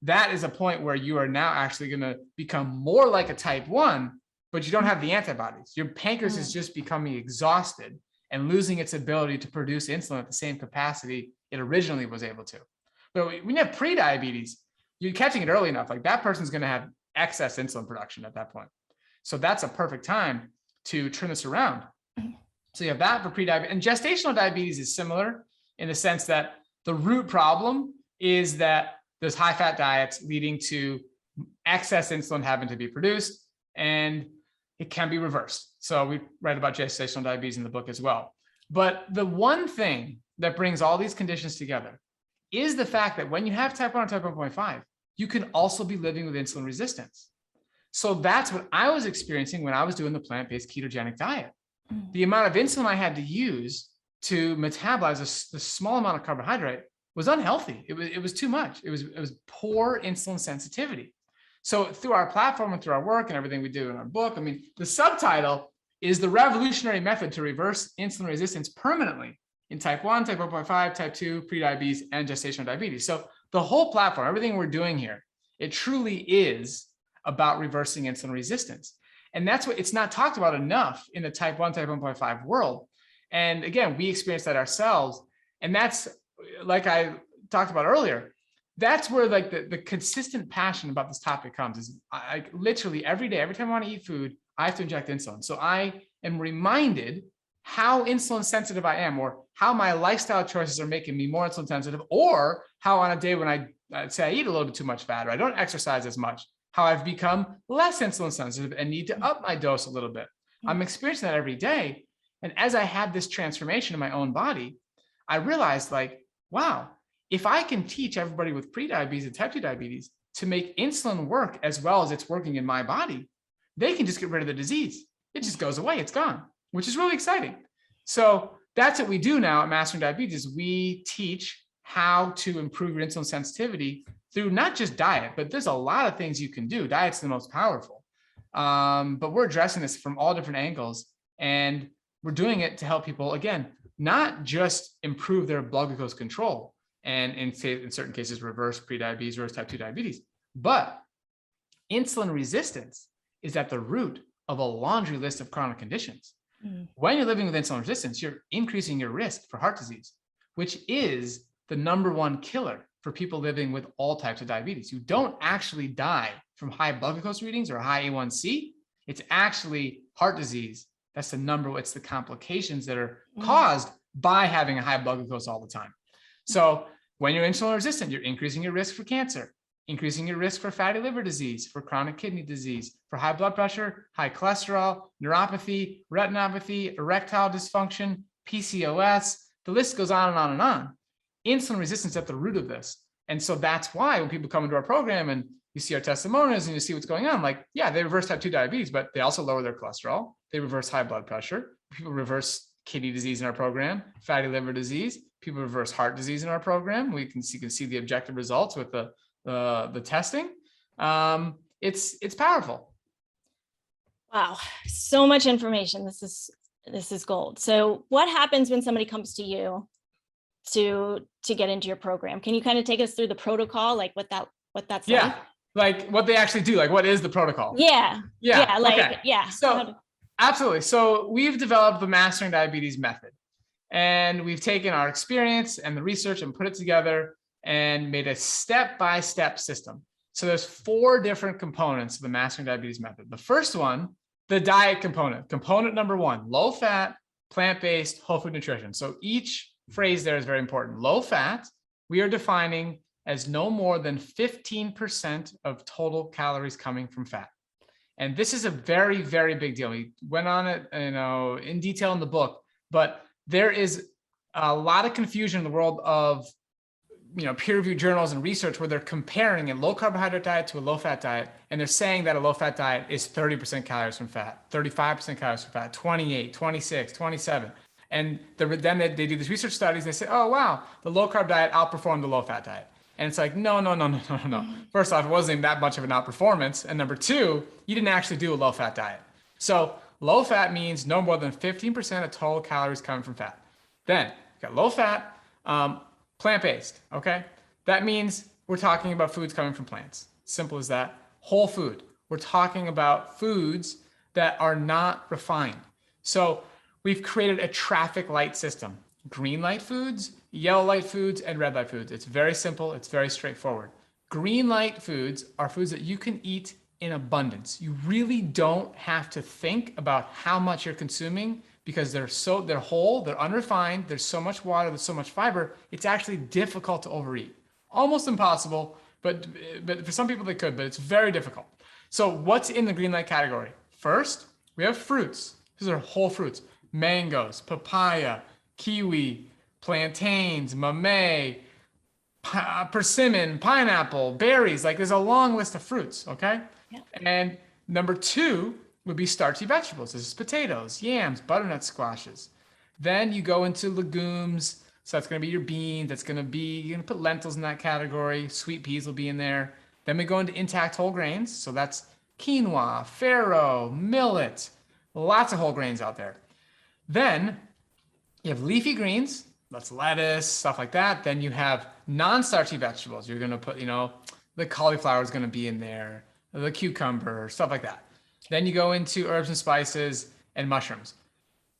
that is a point where you are now actually going to become more like a type 1, but you don't have the antibodies. Your pancreas is just becoming exhausted and losing its ability to produce insulin at the same capacity it originally was able to. But when you have prediabetes, you're catching it early enough, like that person's going to have excess insulin production at that point. So that's a perfect time to turn this around. So you have that for prediabetes. And gestational diabetes is similar in the sense that the root problem is that there's high fat diets leading to excess insulin having to be produced, and it can be reversed. So we write about gestational diabetes in the book as well. But the one thing that brings all these conditions together is the fact that when you have type 1 or type 1.5, you can also be living with insulin resistance. So that's what I was experiencing when I was doing the plant-based ketogenic diet. The amount of insulin I had to use to metabolize the small amount of carbohydrate was unhealthy. It was too much. It was poor insulin sensitivity. So through our platform and through our work and everything we do in our book, I mean, the subtitle is the revolutionary method to reverse insulin resistance permanently in type 1, type 1.5, type 2, prediabetes, and gestational diabetes. So the whole platform, everything we're doing here, it truly is about reversing insulin resistance. And that's what it's not talked about enough in the type 1, type 1.5 world. And again, we experience that ourselves. And that's, like I talked about earlier, that's where like the consistent passion about this topic comes. Is I literally every day, every time I want to eat food, I have to inject insulin. So I am reminded how insulin sensitive I am, or how my lifestyle choices are making me more insulin sensitive, or how on a day when I say I eat a little bit too much fat or I don't exercise as much, how I've become less insulin sensitive and need to up my dose a little bit. I'm experiencing that every day. And as I had this transformation in my own body, I realized like, wow, if I can teach everybody with prediabetes and type 2 diabetes to make insulin work as well as it's working in my body, they can just get rid of the disease. It just goes away. It's gone, which is really exciting. So that's what we do now at Mastering Diabetes. We teach how to improve your insulin sensitivity through not just diet, but there's a lot of things you can do. Diet's the most powerful. But we're addressing this from all different angles. And we're doing it to help people, again, not just improve their blood glucose control and in certain cases, reverse prediabetes, reverse type 2 diabetes, but insulin resistance is at the root of a laundry list of chronic conditions. When you're living with insulin resistance, you're increasing your risk for heart disease, which is the #1 killer for people living with all types of diabetes. You don't actually die from high blood glucose readings or high A1C. It's actually heart disease. That's it's the complications that are caused by having a high blood glucose all the time. So when you're insulin resistant, you're increasing your risk for cancer, increasing your risk for fatty liver disease, for chronic kidney disease, for high blood pressure, high cholesterol, neuropathy, retinopathy, erectile dysfunction, PCOS. The list goes on and on and on. Insulin resistance at the root of this. And so that's why when people come into our program and you see our testimonials and you see what's going on, like, yeah, they reverse type 2 diabetes, but they also lower their cholesterol. They reverse high blood pressure. People reverse kidney disease in our program, fatty liver disease. People reverse heart disease in our program. You can see the objective results with the testing. It's powerful. Wow, so much information. This is gold. So what happens when somebody comes to you to get into your program? Can you kind of take us through the protocol, like what that's like? Like what they actually do, like what is the protocol? Yeah. So absolutely. So we've developed the Mastering Diabetes method, and we've taken our experience and the research and put it together and made a step-by-step system. So there's 4 different components of the Mastering Diabetes method. The first one, the diet component. Component #1, low fat, plant-based, whole food nutrition. So each phrase there is very important. Low fat, we are defining as no more than 15% of total calories coming from fat. And this is a very, very big deal. We went on it, in detail in the book, but there is a lot of confusion in the world of peer-reviewed journals and research where they're comparing a low carbohydrate diet to a low fat diet. And they're saying that a low fat diet is 30% calories from fat, 35% calories from fat, 28, 26, 27. And then they do these research studies. They say, oh, wow, the low carb diet outperformed the low fat diet. And it's like, no. First off, it wasn't even that much of an outperformance. And number 2, you didn't actually do a low fat diet. So low fat means no more than 15% of total calories coming from fat. Then you got low fat, plant-based, okay? That means we're talking about foods coming from plants. Simple as that. Whole food. We're talking about foods that are not refined. So we've created a traffic light system. Green light foods, yellow light foods, and red light foods. It's very simple. It's very straightforward. Green light foods are foods that you can eat in abundance. You really don't have to think about how much you're consuming because they're whole, they're unrefined, there's so much water, there's so much fiber, it's actually difficult to overeat. Almost impossible, but for some people they could, but it's very difficult. So what's in the green light category? First, we have fruits. These are whole fruits. Mangoes, papaya, kiwi, plantains, mamey, persimmon, pineapple, berries. Like there's a long list of fruits, okay? Yeah. And number 2 would be starchy vegetables. This is potatoes, yams, butternut squashes. Then you go into legumes. So that's going to be your beans. You're going to put lentils in that category. Sweet peas will be in there. Then we go into intact whole grains. So that's quinoa, farro, millet, lots of whole grains out there. Then you have leafy greens. That's lettuce, stuff like that. Then you have non-starchy vegetables. You're going to put, the cauliflower is going to be in there, the cucumber, stuff like that. Then you go into herbs and spices and mushrooms.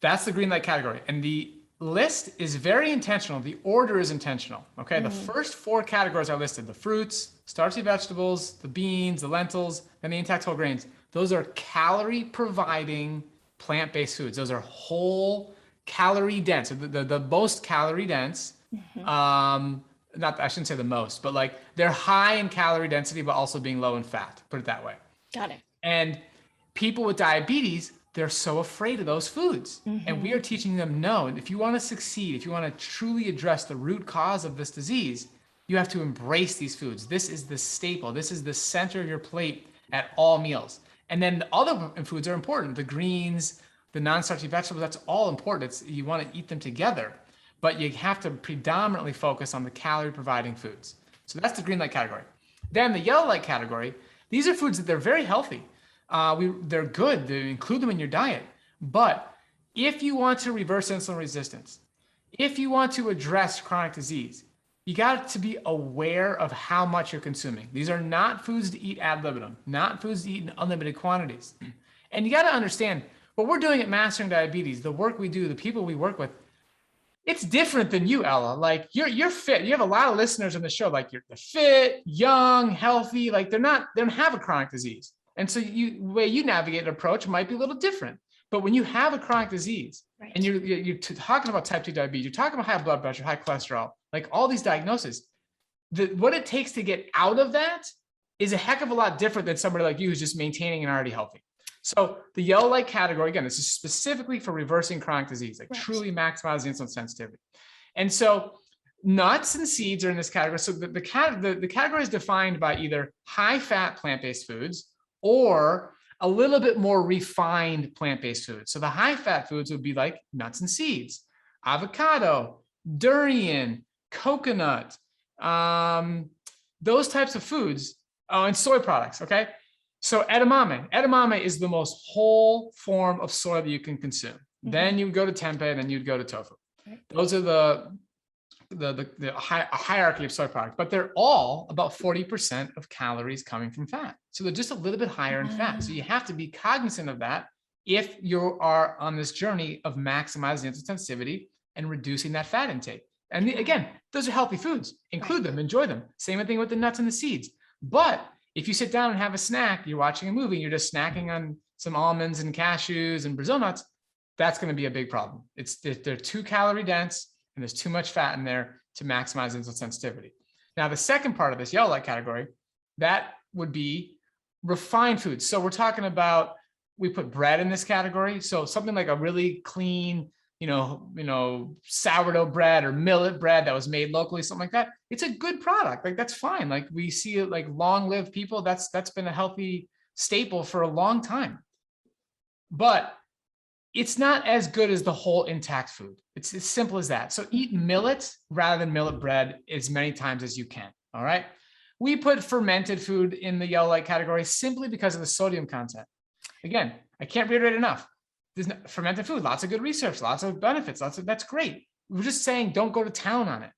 That's the green light category. And the list is very intentional. The order is intentional. Okay. The first 4 categories are listed: the fruits, starchy vegetables, the beans, the lentils, and the intact whole grains. Those are calorie providing plant-based foods. Those are whole, calorie dense, the most calorie dense. I shouldn't say the most, but like they're high in calorie density, but also being low in fat, put it that way. Got it. And people with diabetes, they're so afraid of those foods. And we are teaching them no. And if you want to succeed, if you want to truly address the root cause of this disease, you have to embrace these foods. This is the staple. This is the center of your plate at all meals. And then the other foods are important. The greens, the non-starchy vegetables, that's all important. You want to eat them together, but you have to predominantly focus on the calorie providing foods. So that's the green light category. Then the yellow light category, these are foods that they're very healthy. They're good. They include them in your diet, but if you want to reverse insulin resistance, if you want to address chronic disease, you got to be aware of how much you're consuming. These are not foods to eat ad libitum, not foods to eat in unlimited quantities. And you got to understand what we're doing at Mastering Diabetes, the work we do, the people we work with, it's different than you, Ella. Like you're fit. You have a lot of listeners on the show. Like they're fit, young, healthy. Like they don't have a chronic disease. And so the way you navigate an approach might be a little different. But when you have a chronic disease, right, and you're talking about type 2 diabetes, you're talking about high blood pressure, high cholesterol, like all these diagnoses, what it takes to get out of that is a heck of a lot different than somebody like you who's just maintaining and already healthy. So the yellow light category, again, this is specifically for reversing chronic disease, like truly maximizing insulin sensitivity. And so nuts and seeds are in this category. So the category is defined by either high fat plant-based foods or a little bit more refined plant-based foods. So the high fat foods would be like nuts and seeds, avocado, durian, coconut, those types of foods. Oh, and soy products, okay? So edamame is the most whole form of soy that you can consume. Mm-hmm. Then you go to tempeh, then you'd go to tofu. Okay. Those are the hierarchy of soy products, but they're all about 40% of calories coming from fat. So they're just a little bit higher in fat. So you have to be cognizant of that if you are on this journey of maximizing insulin sensitivity and reducing that fat intake. And again, those are healthy foods. Include them, enjoy them. Same thing with the nuts and the seeds. But if you sit down and have a snack, you're watching a movie, you're just snacking on some almonds and cashews and Brazil nuts, that's going to be a big problem. They're too calorie dense and there's too much fat in there to maximize insulin sensitivity. Now, the second part of this yellow light category, that would be refined foods. So we're talking about, we put bread in this category. So something like a really clean, sourdough bread or millet bread that was made locally, something like that. It's a good product. Like that's fine. Like we see it, like long-lived people, that's been a healthy staple for a long time. But it's not as good as the whole intact food. It's as simple as that. So eat millet rather than millet bread as many times as you can. All right. We put fermented food in the yellow light category simply because of the sodium content. Again, I can't reiterate enough. There's fermented food, lots of good research, lots of benefits, that's great. We're just saying, don't go to town on it.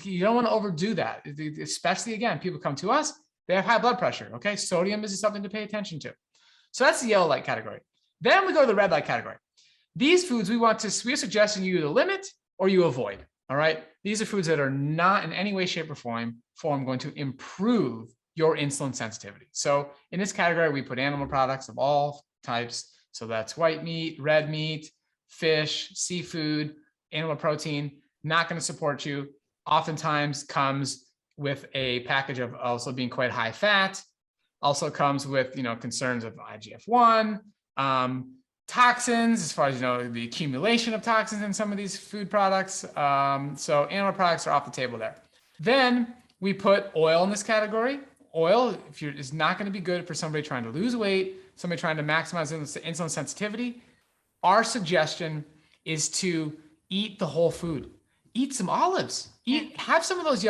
You don't want to overdo that. Especially again, people come to us, they have high blood pressure. Okay. Sodium is something to pay attention to. So that's the yellow light category. Then we go to the red light category. These foods we're suggesting you either limit or you avoid. All right. These are foods that are not in any way, shape, or form going to improve your insulin sensitivity. So in this category, we put animal products of all types. So that's white meat, red meat, fish, seafood, animal protein, not going to support you. Oftentimes comes with a package of also being quite high fat. Also comes with, concerns of IGF-1, toxins, as far as, the accumulation of toxins in some of these food products. So animal products are off the table there. Then we put oil in this category. Oil, is not going to be good for somebody trying to lose weight, somebody trying to maximize insulin sensitivity. Our suggestion is to eat the whole food. Eat some olives. Have some of those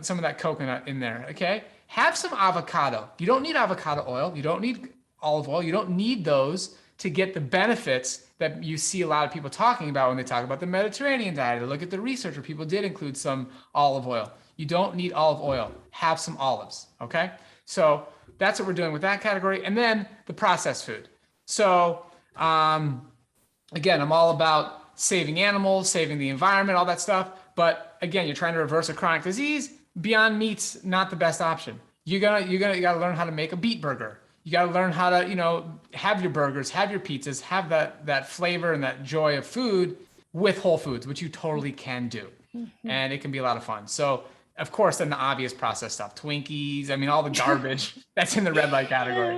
some of that coconut in there, okay? Have some avocado. You don't need avocado oil. You don't need olive oil. You don't need those to get the benefits that you see a lot of people talking about when they talk about the Mediterranean diet. Look at the research where people did include some olive oil. You don't need olive oil. Have some olives, okay? So that's what we're doing with that category. And then the processed food. So again, I'm all about saving animals, saving the environment, all that stuff. But again, you're trying to reverse a chronic disease. Beyond Meat's not the best option. You gotta learn how to make a beet burger. You got to learn how to, have your burgers, have your pizzas, have that flavor and that joy of food with whole foods, which you totally can do. Mm-hmm. And it can be a lot of fun. So of course, then the obvious processed stuff, Twinkies, all the garbage that's in the red light category.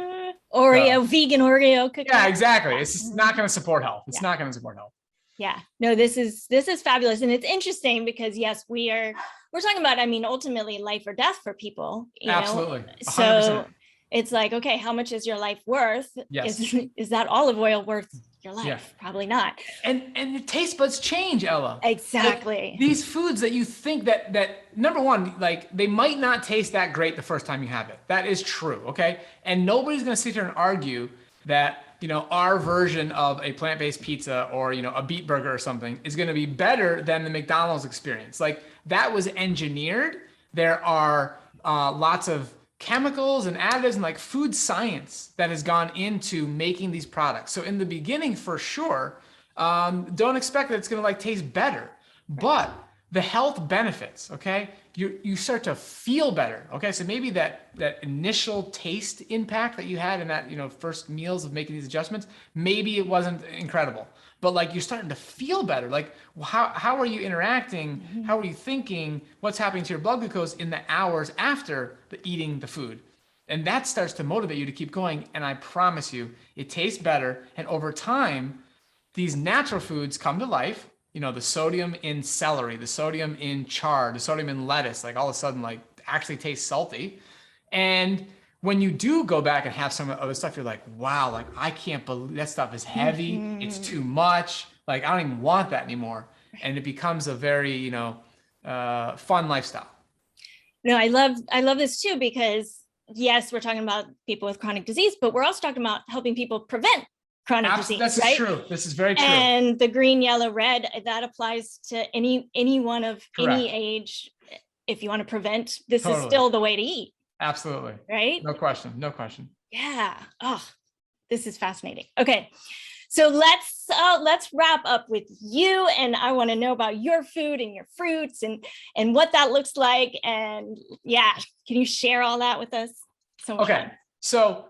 Oreo, vegan Oreo cookies. Yeah, exactly. It's just not going to support health. It's not going to support health. Yeah, no, this is fabulous. And it's interesting because yes, we're talking about, ultimately life or death for people. Absolutely. 100%. So it's like, okay, how much is your life worth? Yes. Is that olive oil worth your life? Yeah. Probably not. And the taste buds change, Ella. Exactly. Like, these foods that you think that number one, like they might not taste that great the first time you have it. That is true. Okay. And nobody's going to sit here and argue that our version of a plant-based pizza or, a beet burger or something is going to be better than the McDonald's experience. Like that was engineered. There are lots of chemicals and additives and like food science that has gone into making these products. So in the beginning, for sure, don't expect that it's going to like taste better, but the health benefits, okay? You start to feel better, okay? So maybe that initial taste impact that you had in that, first meals of making these adjustments, maybe it wasn't incredible, but like you're starting to feel better. Like how are you interacting? How are you thinking? What's happening to your blood glucose in the hours after eating the food? And that starts to motivate you to keep going. And I promise you, it tastes better. And over time, these natural foods come to life. The sodium in celery, the sodium in chard, the sodium in lettuce, like all of a sudden, like actually tastes salty. And when you do go back and have some other stuff, you're like, wow, like I can't believe that stuff is heavy. It's too much. Like I don't even want that anymore. And it becomes a very, fun lifestyle. No, I love this too, because yes, we're talking about people with chronic disease, but we're also talking about helping people prevent chronic disease. This right? is true. This is very true. And the green, yellow, red, that applies to anyone of any age. If you want to prevent, this is still the way to eat. Absolutely. Right? No question. No question. Yeah. Oh, this is fascinating. Okay. So let's wrap up with you. And I want to know about your food and your fruits and what that looks like. And yeah, can you share all that with us? So much fun. So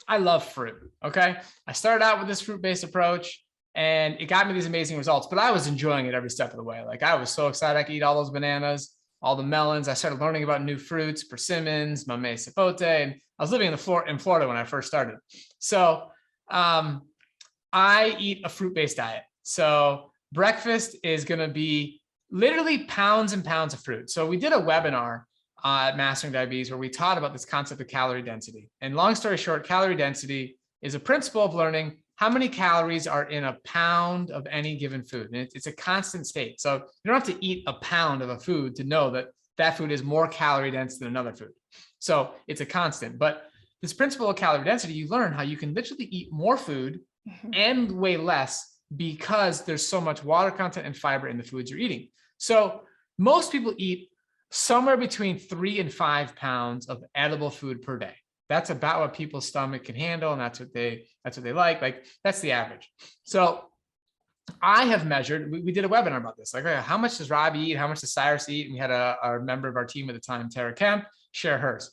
I love fruit. Okay. I started out with this fruit-based approach and it got me these amazing results, but I was enjoying it every step of the way. Like I was so excited I could eat all those bananas, all the melons. I started learning about new fruits, persimmons, mamey sapote, and I was living in Florida when I first started. So I eat a fruit-based diet. So breakfast is going to be literally pounds and pounds of fruit. So we did a webinar at Mastering Diabetes where we taught about this concept of calorie density. And long story short, calorie density is a principle of learning how many calories are in a pound of any given food. And it's a constant state. So you don't have to eat a pound of a food to know that that food is more calorie dense than another food. So it's a constant. But this principle of calorie density, you learn how you can literally eat more food and weigh less because there's so much water content and fiber in the foods you're eating. So most people eat somewhere between 3 and 5 pounds of edible food per day. That's about what people's stomach can handle. And that's what they like. Like that's the average. So I have measured, we did a webinar about this. Like, how much does Robby eat? How much does Cyrus eat? And we had a member of our team at the time, Tara Kemp, share hers.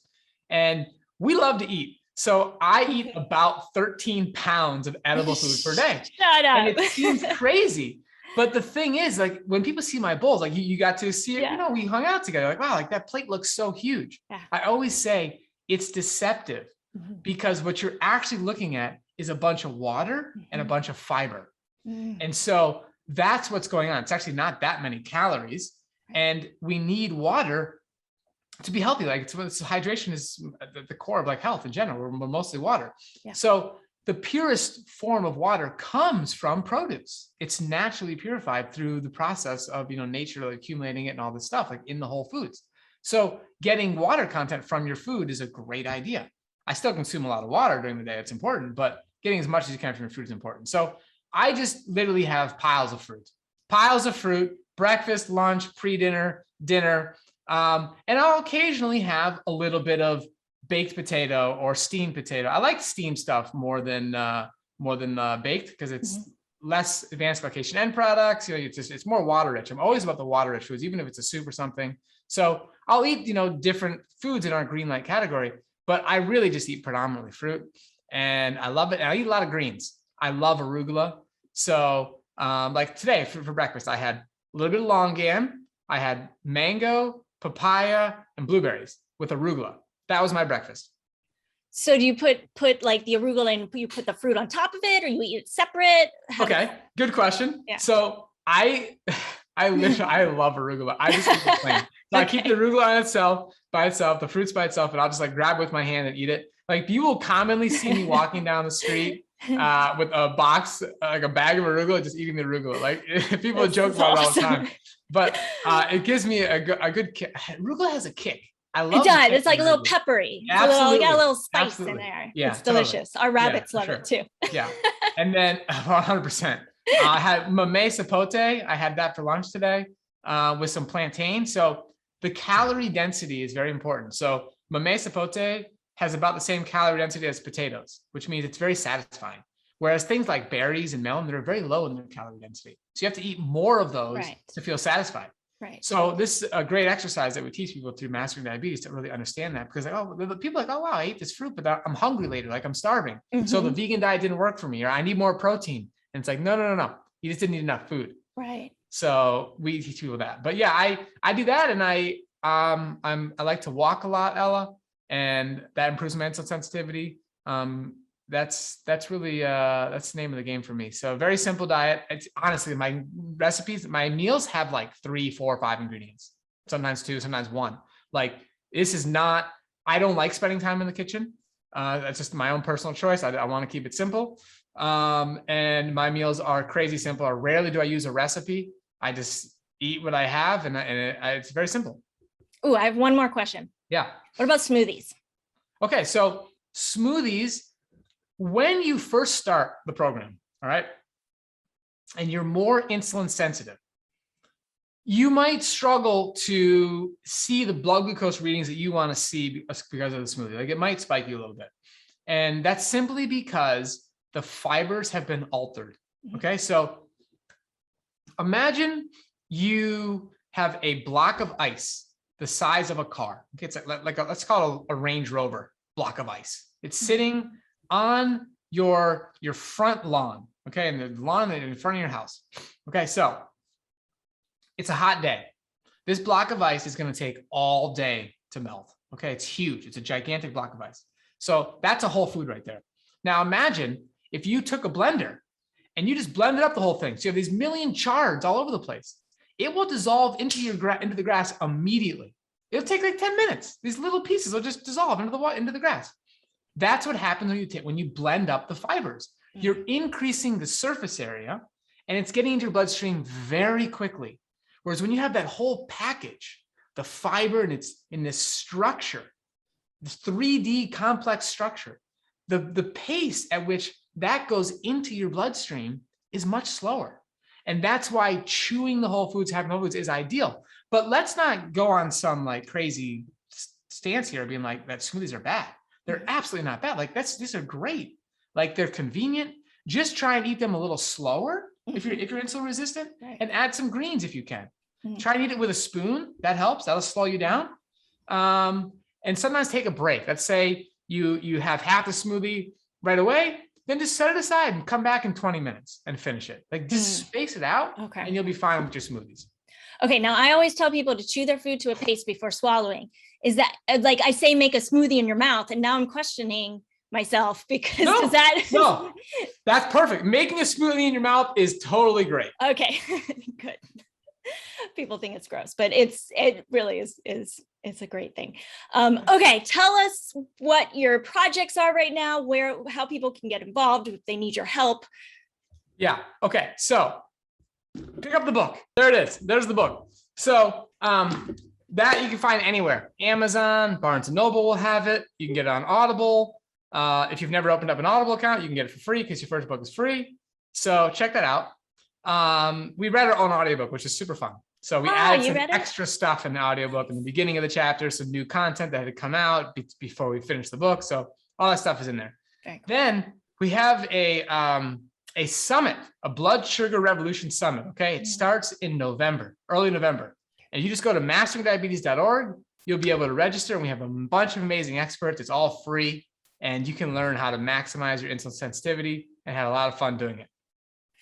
And we love to eat. So I eat about 13 pounds of edible food per day. Shut up. And it seems crazy. But the thing is, like, when people see my bowls, like you got to see it, we hung out together, like, wow, like that plate looks so huge. Yeah. I always say it's deceptive because what you're actually looking at is a bunch of water and a bunch of fiber. And so that's what's going on. It's actually not that many calories, and we need water to be healthy. Like hydration is the core of like health in general. We're mostly water. Yeah. So the purest form of water comes from produce. It's naturally purified through the process of, nature accumulating it and all this stuff, like in the whole foods. So getting water content from your food is a great idea. I still consume a lot of water during the day. It's important, but getting as much as you can from your food is important. So I just literally have piles of fruit, breakfast, lunch, pre-dinner, dinner. And I'll occasionally have a little bit of baked potato or steamed potato. I like steamed stuff more than baked because it's less advanced glycation end products. It's more water rich. I'm always about the water rich foods, even if it's a soup or something. So I'll eat, different foods in our green light category, but I really just eat predominantly fruit and I love it. And I eat a lot of greens. I love arugula. So like today for breakfast, I had a little bit of longan. I had mango, papaya, and blueberries with arugula. That was my breakfast. So do you put like the arugula and you put the fruit on top of it, or you eat it separate? Okay, good question. Yeah. So I love arugula. I just eat it plain. So I keep the arugula by itself, the fruits by itself, and I'll just like grab it with my hand and eat it. Like you will commonly see me walking down the street with a box, like a bag of arugula, just eating the arugula. Like people joke about it all the time, but it gives me a good kick. Arugula has a kick. I love it. Does. chicken It's like a little nuggets. peppery. It's Absolutely. got a little spice Absolutely. in there. Yeah, It's delicious. totally. Our rabbits for love sure. it too. Yeah. And then 100%. I had mamey sapote. I had that for lunch today with some plantain. So the calorie density is very important. So mamey sapote has about the same calorie density as potatoes, which means it's very satisfying. Whereas things like berries and melon, they're very low in their calorie density. So you have to eat more of those to feel satisfied. Right. So this is a great exercise that we teach people through Mastering Diabetes to really understand that, because like, oh, the people are like, oh, wow, I ate this fruit, but I'm hungry later, like I'm starving. So the vegan diet didn't work for me, or I need more protein. And it's like, no. You just didn't eat enough food. Right. So we teach people that. But yeah, I do that. And I like to walk a lot, Ella, and that improves my insulin sensitivity. That's really that's the name of the game for me. So very simple diet. It's honestly, my recipes, my meals have like 3, 4, 5 ingredients, sometimes 2, sometimes 1. Like this is not, I don't like spending time in the kitchen. That's just my own personal choice. I want to keep it simple. And my meals are crazy simple. Rarely do I use a recipe. I just eat what I have, and it's very simple. Oh, I have one more question. Yeah. What about smoothies? Okay, so smoothies, when you first start the program, all right, and you're more insulin sensitive, you might struggle to see the blood glucose readings that you want to see because of the smoothie. Like it might spike you a little bit. And that's simply because the fibers have been altered. Okay, so imagine you have a block of ice the size of a car. Okay, it's like let's call it a Range Rover block of ice. It's sitting on your front lawn, okay, and the lawn in front of your house. Okay, so it's a hot day. This block of ice is going to take all day to melt. Okay, it's huge. It's a gigantic block of ice. So that's a whole food right there. Now imagine if you took a blender and you just blended up the whole thing. So you have these million shards all over the place. It will dissolve into the grass immediately. It'll take like 10 minutes. These little pieces will just dissolve into the grass. That's what happens when you blend up the fibers. You're increasing the surface area and it's getting into your bloodstream very quickly. Whereas when you have that whole package, the fiber and it's in this structure, this 3D complex structure, the pace at which that goes into your bloodstream is much slower. And that's why chewing the whole foods, having whole foods is ideal. But let's not go on some like crazy stance here being like that smoothies are bad. They're absolutely not bad. Like these are great. Like they're convenient. Just try and eat them a little slower if you're insulin resistant, and add some greens if you can. Try and eat it with a spoon. That helps. That'll slow you down. And sometimes take a break. Let's say you have half the smoothie right away, then just set it aside and come back in 20 minutes and finish it. Like just space it out, and you'll be fine with your smoothies. Okay, now I always tell people to chew their food to a paste before swallowing. Is that like I say, make a smoothie in your mouth, and now I'm questioning myself because no, that's perfect. Making a smoothie in your mouth is totally great. Okay, good. People think it's gross, but it really is it's a great thing. Okay, tell us what your projects are right now, how people can get involved if they need your help. Yeah. Okay. So pick up the book. There it is. There's the book. So that you can find anywhere. Amazon, Barnes & Noble will have it. You can get it on Audible. If you've never opened up an Audible account, you can get it for free because your first book is free. So check that out. We read our own audiobook, which is super fun. So we added some extra stuff in the audiobook in the beginning of the chapter, some new content that had to come out before we finished the book. So all that stuff is in there. Cool. Then we have a summit, a blood sugar revolution summit. Okay. It starts in early November. And you just go to masteringdiabetes.org. You'll be able to register. And we have a bunch of amazing experts. It's all free. And you can learn how to maximize your insulin sensitivity and have a lot of fun doing it.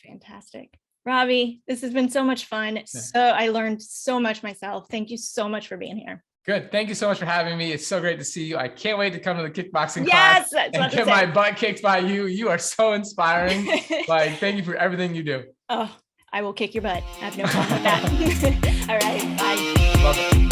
Fantastic. Robby, this has been so much fun. So I learned so much myself. Thank you so much for being here. Good. Thank you so much for having me. It's so great to see you. I can't wait to come to the kickboxing class and get my butt kicked by you. You are so inspiring. Like, thank you for everything you do. Oh, I will kick your butt. I have no problem with that. All right. Bye. Love it.